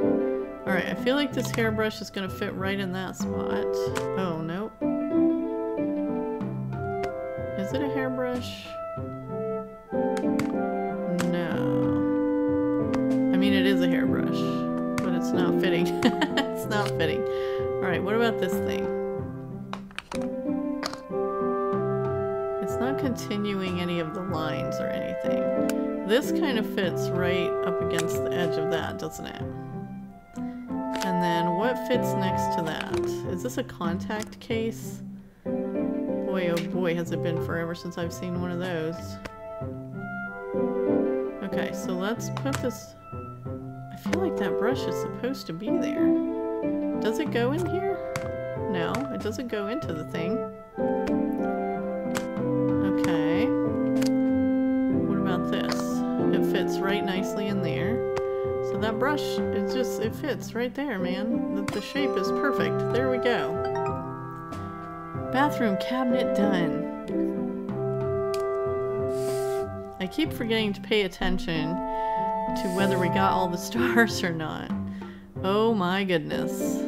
Alright, I feel like this hairbrush is going to fit right in that spot. Oh, nope. Is it a hairbrush? No. I mean, it is a hairbrush, but it's not fitting. It's not fitting. Alright, what about this thing? It's not continuing any of the lines or anything. This kind of fits right up against the edge of that, doesn't it? And then what fits next to that? Is this a contact case? Boy, oh boy, has it been forever since I've seen one of those. Okay, so let's put this... I feel like that brush is supposed to be there. Does it go in here? No, it doesn't go into the thing. Okay. What about this? It fits right nicely in there. So that brush, it fits right there, man. The shape is perfect. There we go. Bathroom cabinet done. I keep forgetting to pay attention to whether we got all the stars or not. Oh my goodness.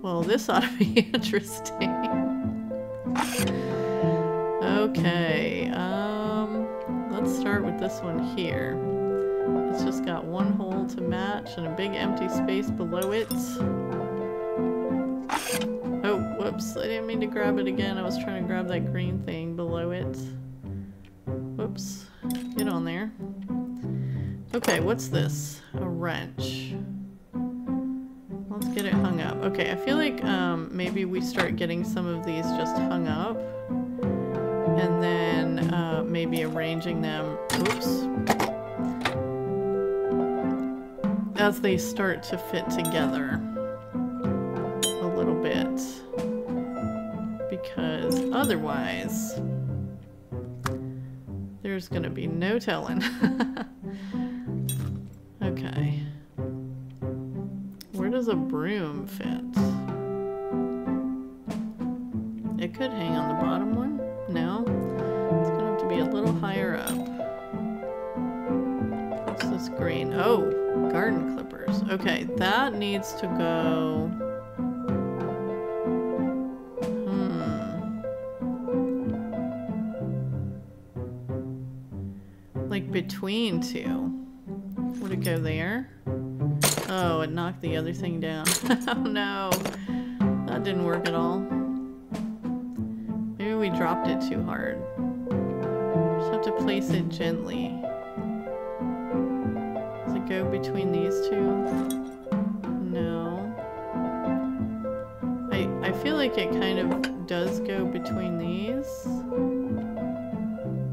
Well, this ought to be interesting. Okay, let's start with this one here. It's just got one hole to match and a big empty space below it. Oh, whoops, I didn't mean to grab it again. I was trying to grab that green thing below it. Whoops, get on there. Okay, what's this? A wrench. Let's get it hung up. Okay, I feel like maybe we start getting some of these just hung up. And then maybe arranging them, oops, as they start to fit together a little bit. Because otherwise, there's gonna be no telling. Okay. Where does a broom fit? It could hang on the bottom one. No? It's gonna have to be a little higher up. What's this green? Oh, garden clippers. Okay, that needs to go... Like between two. Would it go there? Oh, it knocked the other thing down. Oh no. That didn't work at all. Maybe we dropped it too hard. Just have to place it gently. Does it go between these two? No. I feel like it kind of does go between these.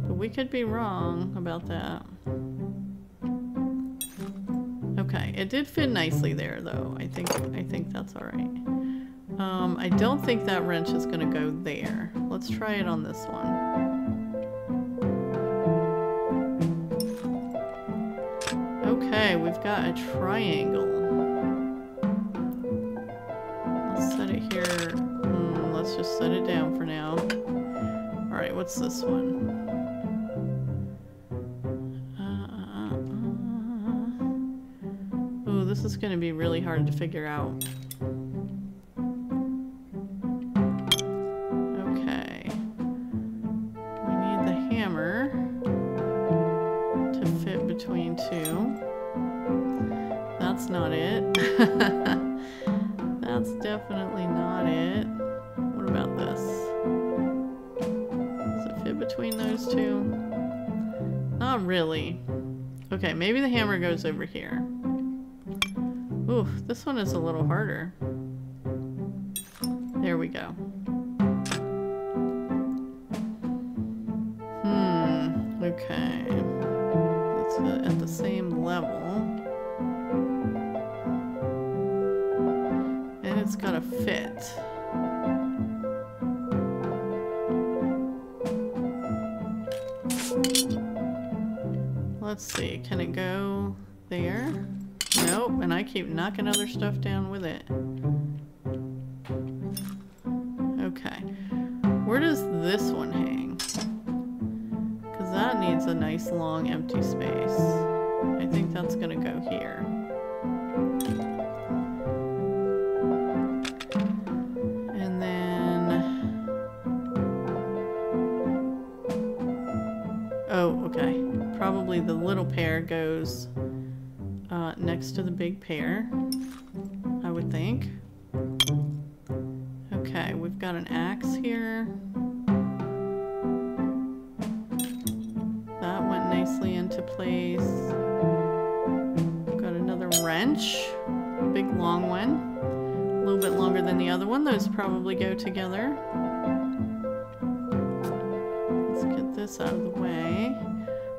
But we could be wrong about that. Okay, it did fit nicely there though. I think that's alright. I don't think that wrench is gonna go there. Let's try it on this one. Okay, we've got a triangle. Let's set it here. Let's just set it down for now. Alright, what's this one? this is going to be really hard to figure out. Okay. We need the hammer to fit between two. That's not it. That's definitely not it. What about this? Does it fit between those two? Not really. Okay, maybe the hammer goes over here. Oof, this one is a little harder. There we go. Okay. Let's get at the same level. And it's gotta fit. Let's see, can it go there? Nope, and I keep knocking other stuff down with it. Okay, where does this one hang? Because that needs a nice long empty space. I think that's gonna go here. And then... oh, okay. Probably the little pair goes next to the big pair, I would think. Okay, we've got an axe here. That went nicely into place. We've got another wrench, big long one, a little bit longer than the other one. Those probably go together. Let's get this out of the way.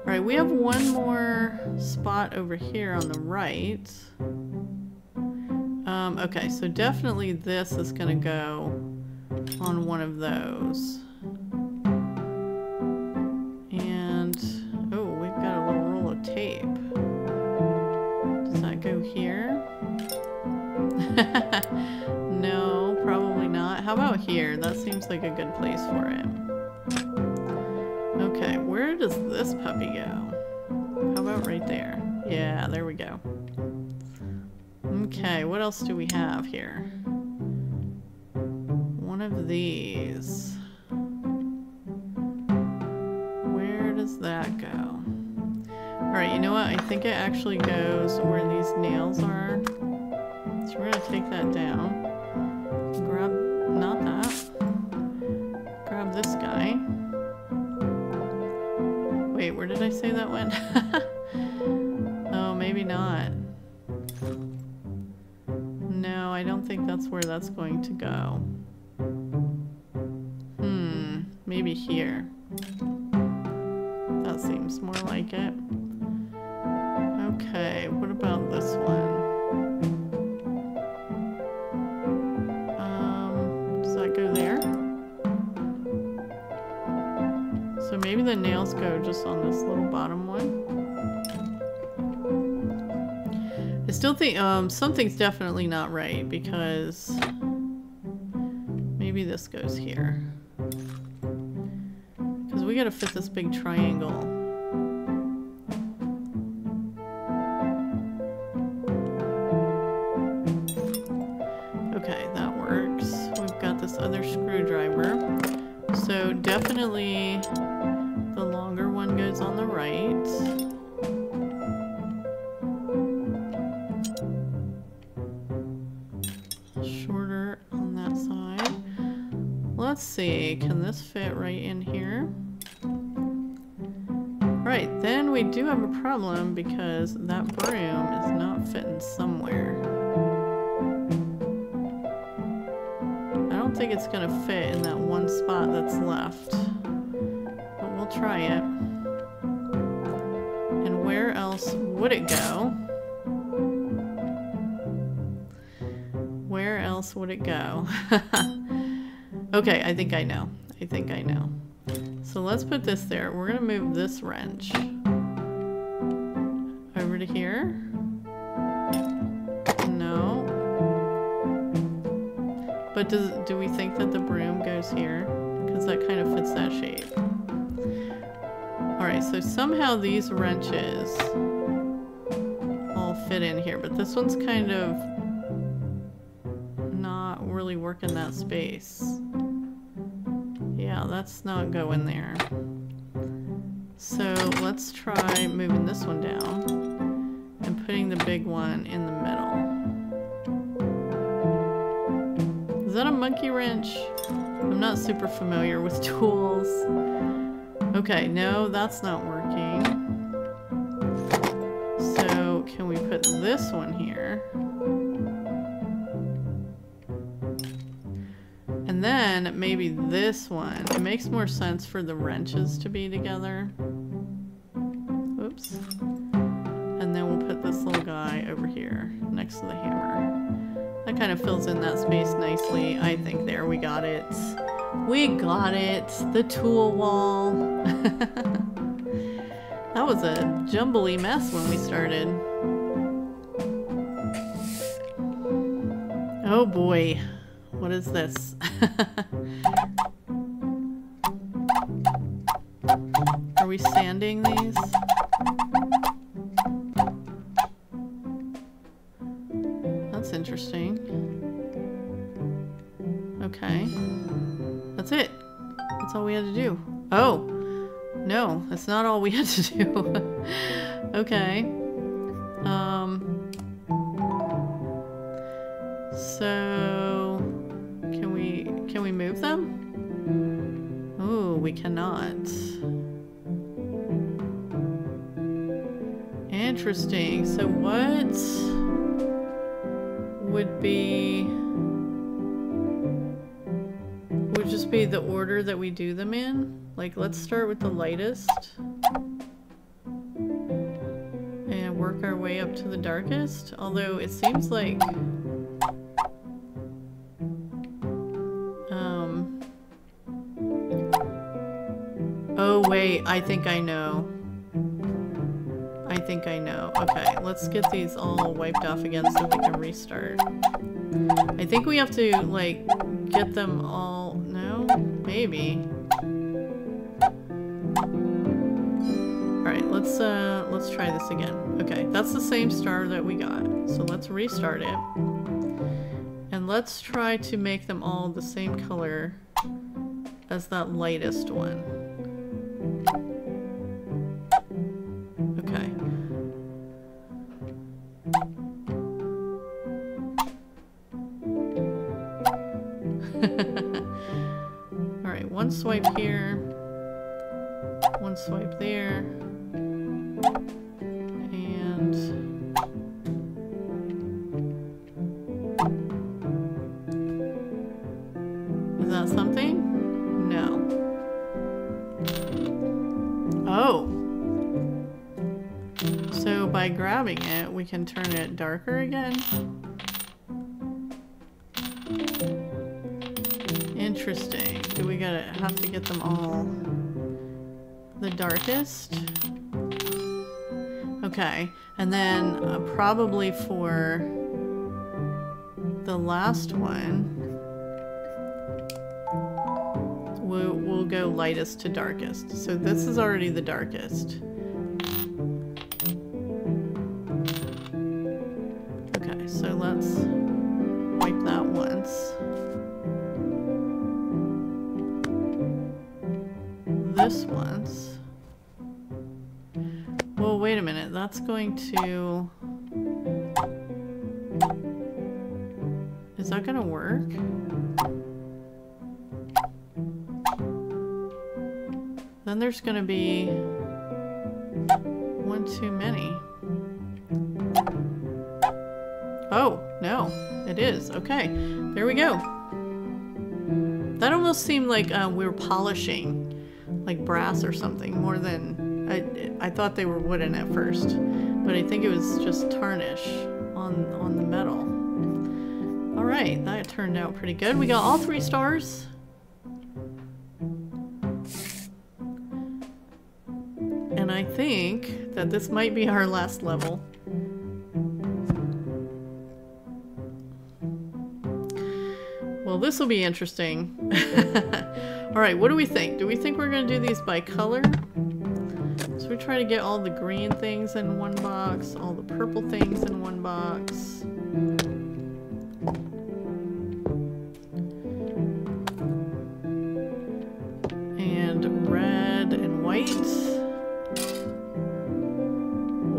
Alright, we have one more spot over here on the right. Okay, so definitely this is going to go on one of those. And, oh, we've got a little roll of tape. Does that go here? No, probably not. How about here? That seems like a good place for it. Okay, where does this puppy go? How about right there? Yeah, there we go. Okay, what else do we have here? One of these. Where does that go? Alright, you know what? I think it actually goes where these nails are. So we're gonna take that down. Grab, not that. Grab this guy. Wait, where did I say that went? Oh, maybe not. No, I don't think that's where that's going to go. Maybe here. That seems more like it. Okay, what about this one? Does that go there? So maybe the nails go just on this little bottom one. I still think something's definitely not right because maybe this goes here. Because we gotta fit this big triangle. Okay, that works. We've got this other screwdriver. So definitely the longer one goes on the right. Shorter on that side. Let's see, can this fit right in here? Right, then we do have a problem because that broom is not fitting somewhere. I don't think it's gonna fit in that one spot that's left, but we'll try it. And where else would it go? Where else would it go? Okay, I think I know. I think I know. So let's put this there. We're gonna move this wrench over to here. No. But do we think that the broom goes here? Because that kind of fits that shape. Alright, so somehow these wrenches all fit in here, but this one's kind of not really working that space. Yeah, that's not going there. So let's try moving this one down and putting the big one in the middle. Is that a monkey wrench? I'm not super familiar with tools. Okay, no, that's not working. So can we put this one here? And then maybe this one. It makes more sense for the wrenches to be together. Oops. And then we'll put this little guy over here next to the hammer. That kind of fills in that space nicely. I think there, we got it. We got it. The tool wall. That was a jumbly mess when we started. Oh boy. What is this? Are we sanding these? That's interesting. Okay. That's it. That's all we had to do. Oh! No, that's not all we had to do. Okay. So... Can we move them? Oh, we cannot. Interesting. So what would just be the order that we do them in? Like, let's start with the lightest and work our way up to the darkest. Although it seems like oh wait, I think I know. I think I know. Okay, let's get these all wiped off again so we can restart. I think we have to, like, get them all... No? Maybe. Alright, let's try this again. Okay, that's the same star that we got. So let's restart it. And let's try to make them all the same color as that lightest one. Okay. Alright, one swipe here, one swipe there, and is that something? No. Oh! So by grabbing it, we can turn it darker again? Interesting. Do we have to get them all the darkest? Okay. And then probably for the last one, we'll go lightest to darkest. So this is already the darkest. Okay, so let's wipe that once. This once. Well, wait a minute. That's going to... Is that going to work? Then there's going to be one too many. Oh, no. It is. Okay. There we go. That almost seemed like we were polishing. Like brass or something, more than... I thought they were wooden at first, but I think it was just tarnish on the metal. Alright, that turned out pretty good. We got all 3 stars. And I think that this might be our last level. Well, this will be interesting. Alright, what do we think? Do we think we're going to do these by color? So we're we try to get all the green things in one box, all the purple things in one box. And red and white.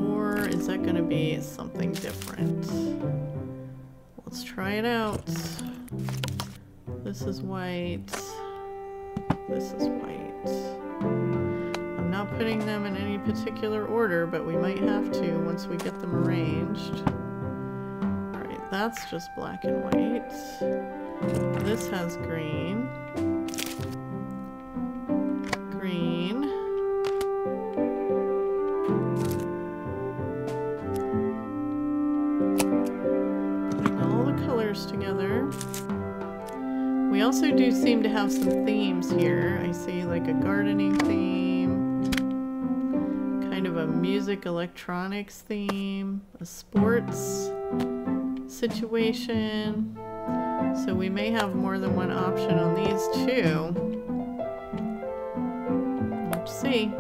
Or is that going to be something different? Let's try it out. This is white. This is white. I'm not putting them in any particular order, but we might have to once we get them arranged. Alright, that's just black and white. This has green. Green. Putting all the colors together. We also do seem to have some themes here. I see like a gardening theme, kind of a music electronics theme, a sports situation. So we may have more than one option on these too. Let's see.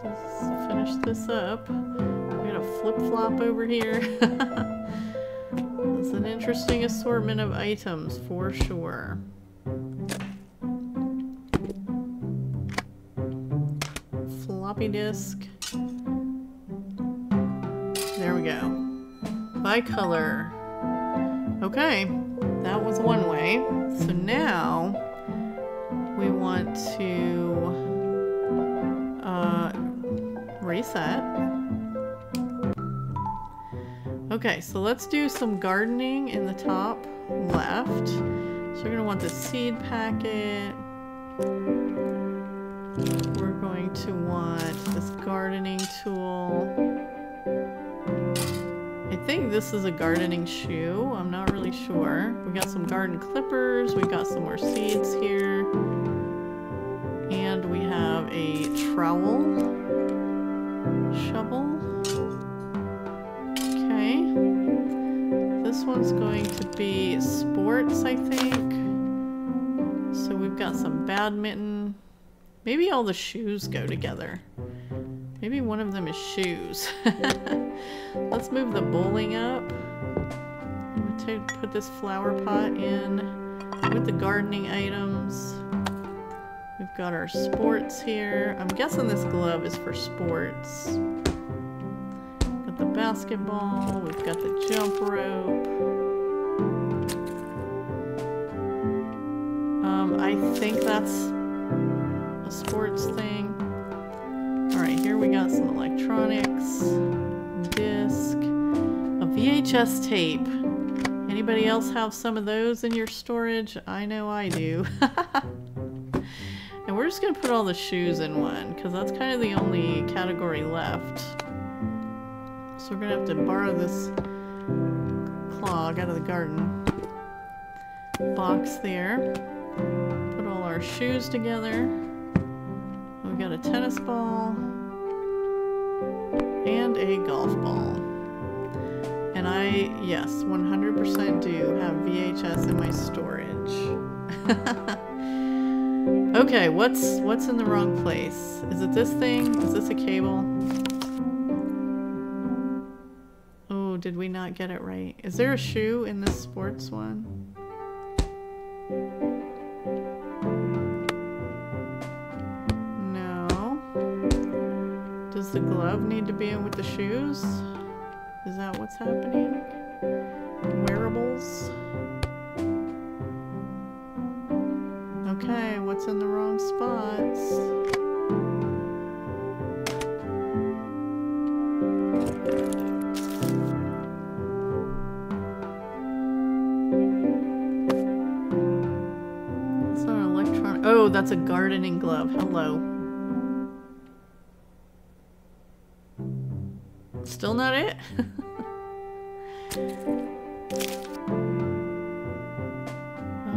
Let's finish this up. We got a flip-flop over here. It's an interesting assortment of items for sure. Floppy disk. There we go. By color. Okay, that was one way. So now we want to reset. Okay, so let's do some gardening in the top left. So we're going to want the seed packet. We're going to want this gardening tool. I think this is a gardening shoe. I'm not really sure. We got some garden clippers. We got some more seeds here. And we have a trowel. Shovel. This one's going to be sports, I think. So we've got some badminton. Maybe all the shoes go together. Maybe one of them is shoes. Let's move the bowling up. I'm going to put this flower pot in with the gardening items. We've got our sports here. I'm guessing this glove is for sports. The basketball, we've got the jump rope. I think that's a sports thing. Alright, here we got some electronics, disc, a VHS tape. Anybody else have some of those in your storage? I know I do. And we're just going to put all the shoes in one, because that's kind of the only category left. So we're going to have to borrow this clog out of the garden box there. Put all our shoes together. We've got a tennis ball and a golf ball. And I, yes, 100% do have VHS in my storage. Okay, what's in the wrong place? Is it this thing? Is this a cable? Did we not get it right? Is there a shoe in this sports one? No. Does the glove need to be in with the shoes? Is that what's happening? Wearables? Okay, what's in the wrong spots? Oh, that's a gardening glove. Hello. Still not it?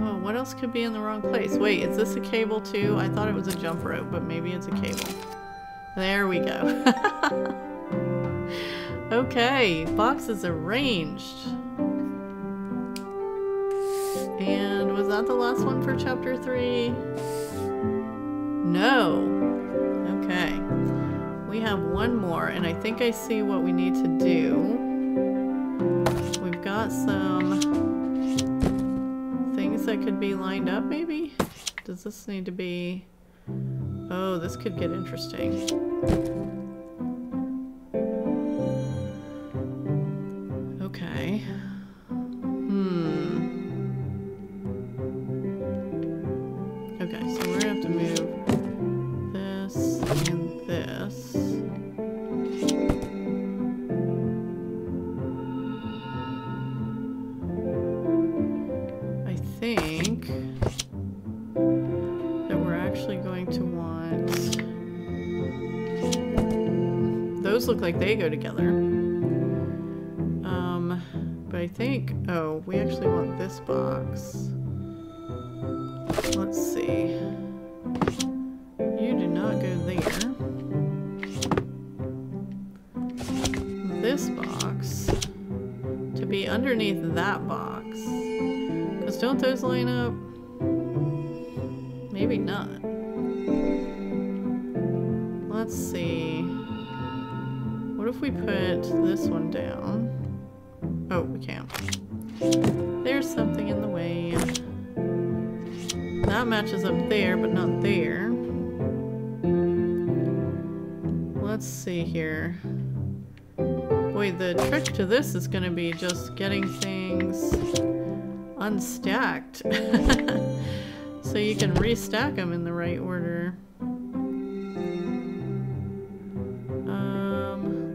Oh, what else could be in the wrong place? Wait, is this a cable too? I thought it was a jump rope, but maybe it's a cable. There we go. Okay, box is arranged. And was that the last one for chapter 3? No. we have one more, and I think I see what we need to do. We've got some things that could be lined up, maybe? Does this need to be... Oh, this could get interesting. Okay. Okay, so we're gonna have to move this and this. I think that we're actually going to want... Those look like they go together. But I think... Oh, we actually want this box. Let's see. You do not go there. This box to be underneath that box. Because don't those line up? Maybe not. Let's see. What if we put this one down? Oh, we can't. There's something in the way. That matches up there, but not there. Let's see here. Boy, the trick to this is going to be just getting things unstacked. So you can restack them in the right order.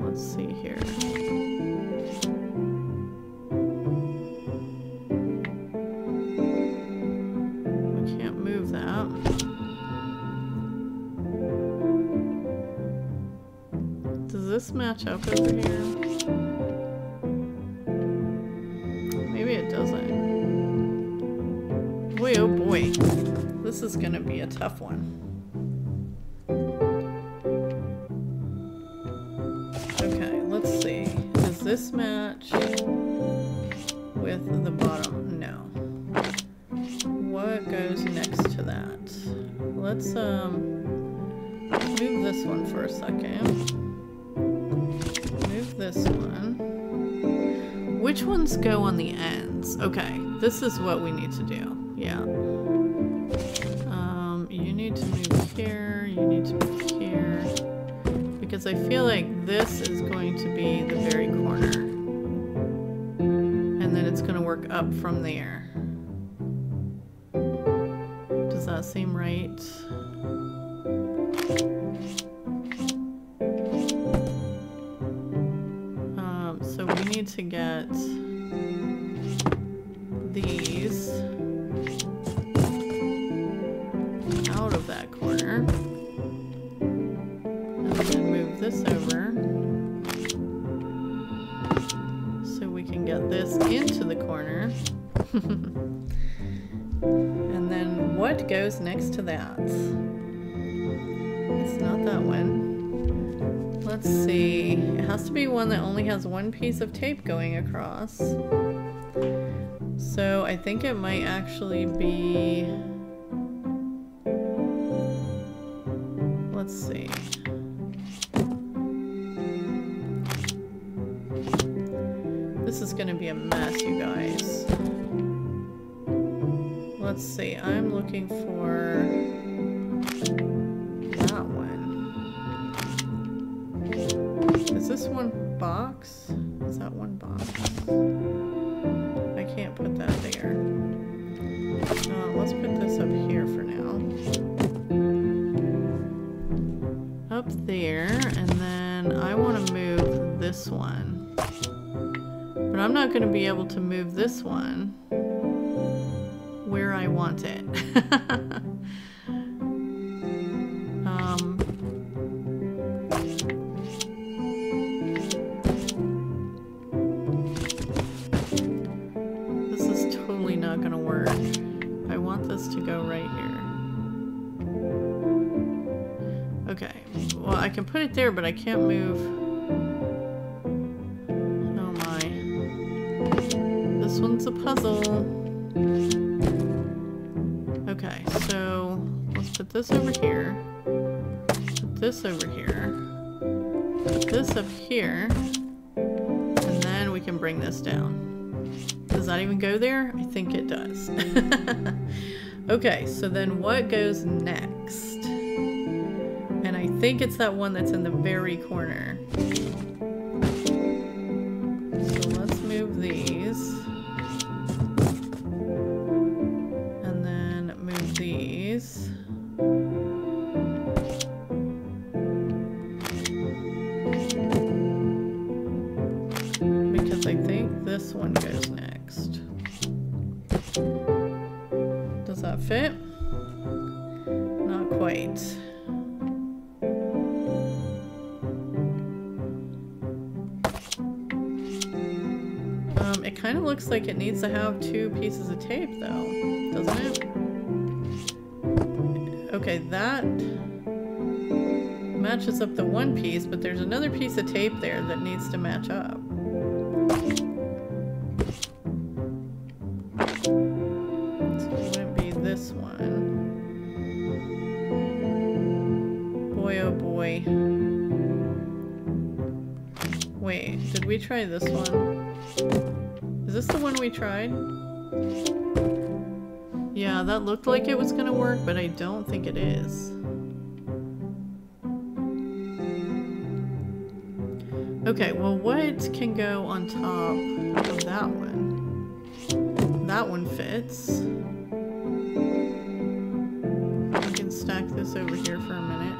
Let's see here. Does this match up over here? Maybe it doesn't. Boy, oh boy. This is gonna be a tough one. Okay, let's see. Does this match with the bottom? No. What goes next to that? Let's move this one for a second. Move this one. Which ones go on the ends? Okay, this is what we need to do. Yeah. You need to move here. You need to move here. Because I feel like this is going to be the very corner. And then it's going to work up from there. Does that seem right? So we need to get these out of that corner. And then move this over so we can get this into the corner. And then what goes next to that? It's not that one. Let's see. It has to be one that only has one piece of tape going across. So I think it might actually be... Let's see. This is going to be a mess, you guys. Let's see. I'm looking for that one. Is this one box? Is that one box? I can't put that there. Let's put this up here for now. Up there, and then I want to move this one. But I'm not going to be able to move this one where I want it. This is totally not going to work. I want this to go right here. Okay, well I can put it there, but I can't move. Oh my. This one's a puzzle. Okay, so let's put this over here. Put this over here. put this up here, and then we can bring this down. Does that even go there? I think it does. Okay, so then what goes next? And I think it's that one that's in the very corner. So let's move these. And then move these. Because I think this one goes next. Does that fit? Not quite. It kind of looks like it needs to have 2 pieces of tape though, doesn't it? Okay, that matches up the one piece, but there's another piece of tape there that needs to match up. So it wouldn't be this one. Boy, oh boy. Wait, did we try this one? Is this the one we tried? Yeah, that looked like it was gonna work, but I don't think it is. Okay, well what can go on top of that one? That one fits. We can stack this over here for a minute.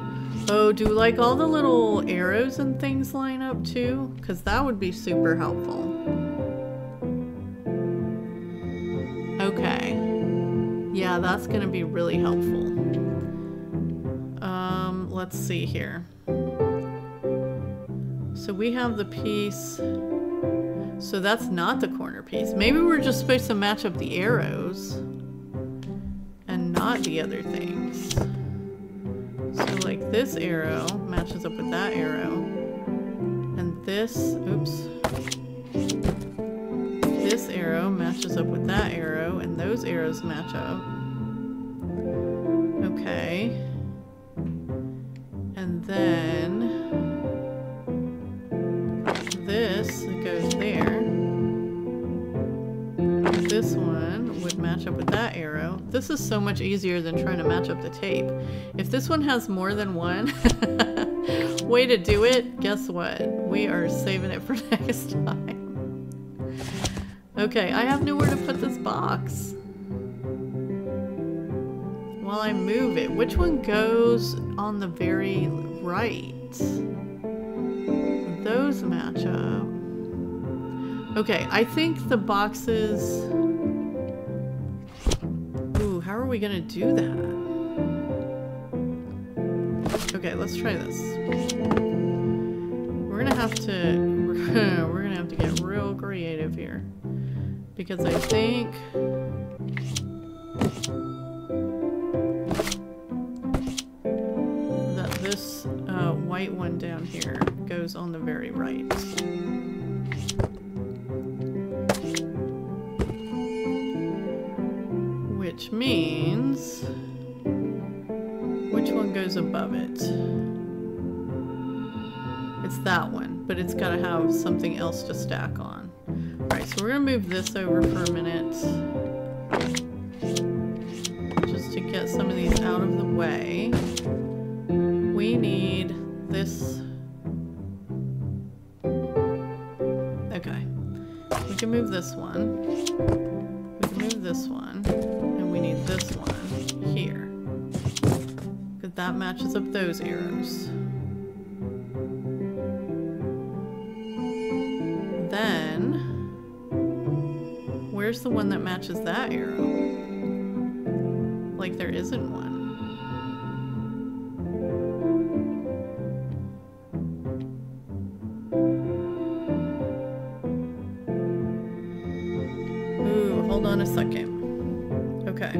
Oh, do like all the little arrows and things line up too? Because that would be super helpful. Okay. Yeah, that's gonna be really helpful. Let's see here. So we have the piece. So that's not the corner piece. Maybe we're just supposed to match up the arrows and not the other things. So like this arrow matches up with that arrow. And this, oops. This arrow matches up with that arrow, and those arrows match up. Okay. And then this goes there. This one would match up with that arrow. This is so much easier than trying to match up the tape. If this one has more than one way to do it, guess what? We are saving it for next time. Okay, I have nowhere to put this box. While I move it, which one goes on the very right? Those match up. Okay, I think the boxes... Ooh, how are we gonna do that? Okay, let's try this. We're gonna have to get real creative here. Because I think that this white one down here goes on the very right. Which means, which one goes above it? It's that one, but it's got to have something else to stack on. Alright, so we're going to move this over for a minute. Just to get some of these out of the way. We need this. Okay. We can move this one. We can move this one. And we need this one here. Because that matches up those arrows. Then, where's the one that matches that arrow? Like there isn't one. Ooh, hold on a second. Okay.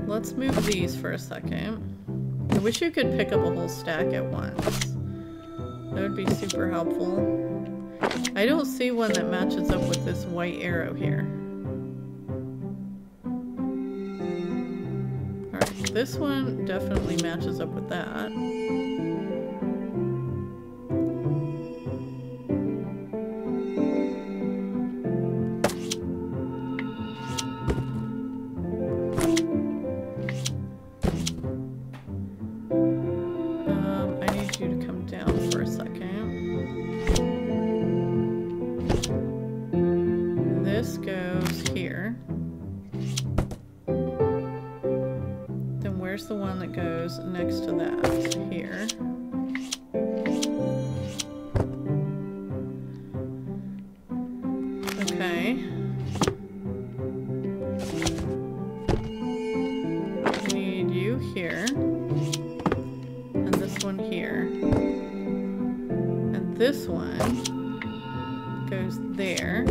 Let's move these for a second. I wish you could pick up a whole stack at once. That would be super helpful. I don't see one that matches up with this white arrow here. Alright, this one definitely matches up with that. where's the one that goes next to that? Here. Okay. We need you here. And this one here. And this one goes there.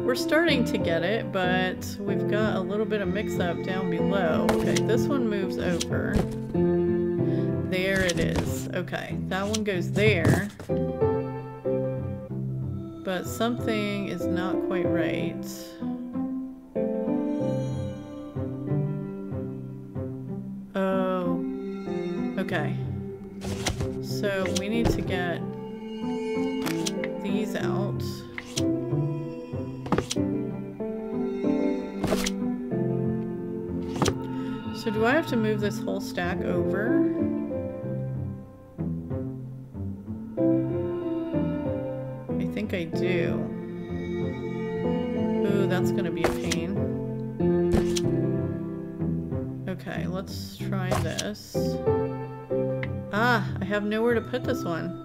We're starting to get it, but we've got a little bit of mix-up down below. Okay, this one moves over. There it is. Okay, that one goes there. But something is not quite right. Oh. Okay. So we need to get these out. So do I have to move this whole stack over? I think I do. Ooh, that's gonna be a pain. Okay, let's try this. Ah, I have nowhere to put this one.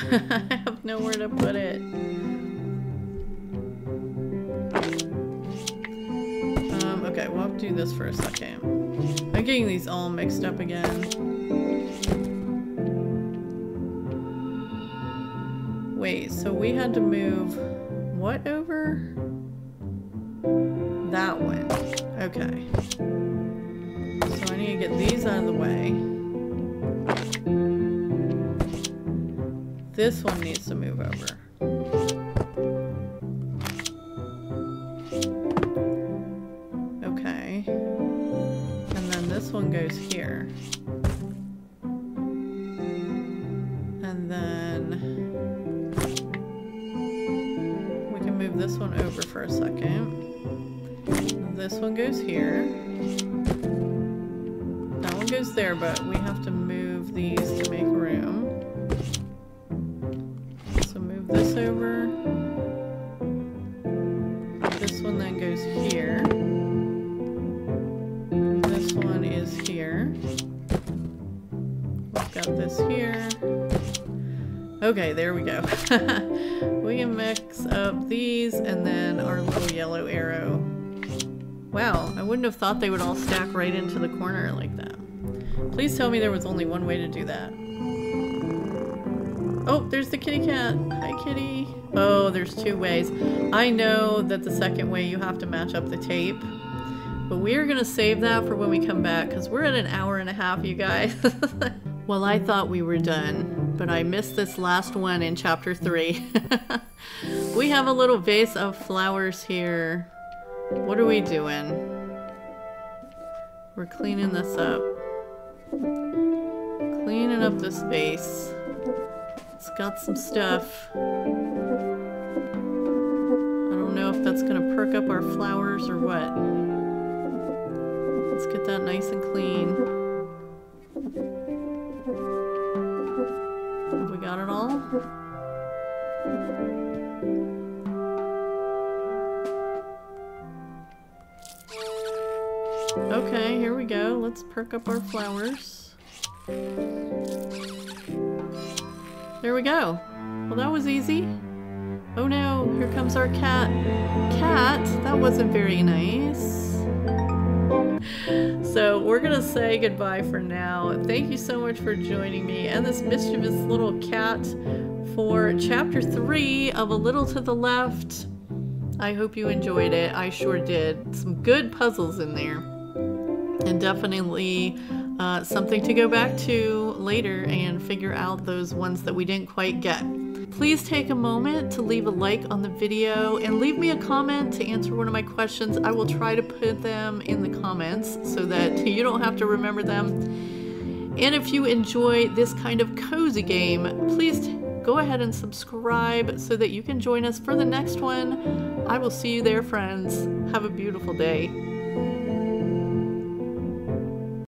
I have nowhere to put it. Okay, we'll have to do this for a second. I'm getting these all mixed up again. Wait, so we had to move what over? That one. Okay. So I need to get these out of the way. This one needs to move over. Okay. And then this one goes here. And then we can move this one over for a second. This one goes here. That one goes there, but we have to move these to make room. So move this over. This one then goes here. This one is here. We've got this here. Okay, there we go. We can mix up these and then our little yellow arrow. Wow, I wouldn't have thought they would all stack right into the corner like that. Please tell me there was only one way to do that. Oh, there's the kitty cat. Hi, kitty. Oh, there's two ways. I know that the second way you have to match up the tape, but we are going to save that for when we come back because we're at an hour and a half, you guys. Well, I thought we were done, but I missed this last one in chapter 3. We have a little vase of flowers here. What are we doing? We're cleaning this up. Cleaning up this vase. It's got some stuff. I don't know if that's gonna perk up our flowers or what. Let's get that nice and clean. Have we got it all? Okay, here we go. Let's perk up our flowers. There we go. Well, that was easy. Oh no, here comes our cat. Cat? That wasn't very nice. So we're gonna say goodbye for now. Thank you so much for joining me and this mischievous little cat for chapter 3 of A Little to the Left. I hope you enjoyed it. I sure did. Some good puzzles in there. And definitely something to go back to later and figure out those ones that we didn't quite get. Please take a moment to leave a like on the video and leave me a comment to answer one of my questions. I will try to put them in the comments so that you don't have to remember them. And if you enjoy this kind of cozy game, please go ahead and subscribe so that you can join us for the next one. I will see you there, friends. Have a beautiful day.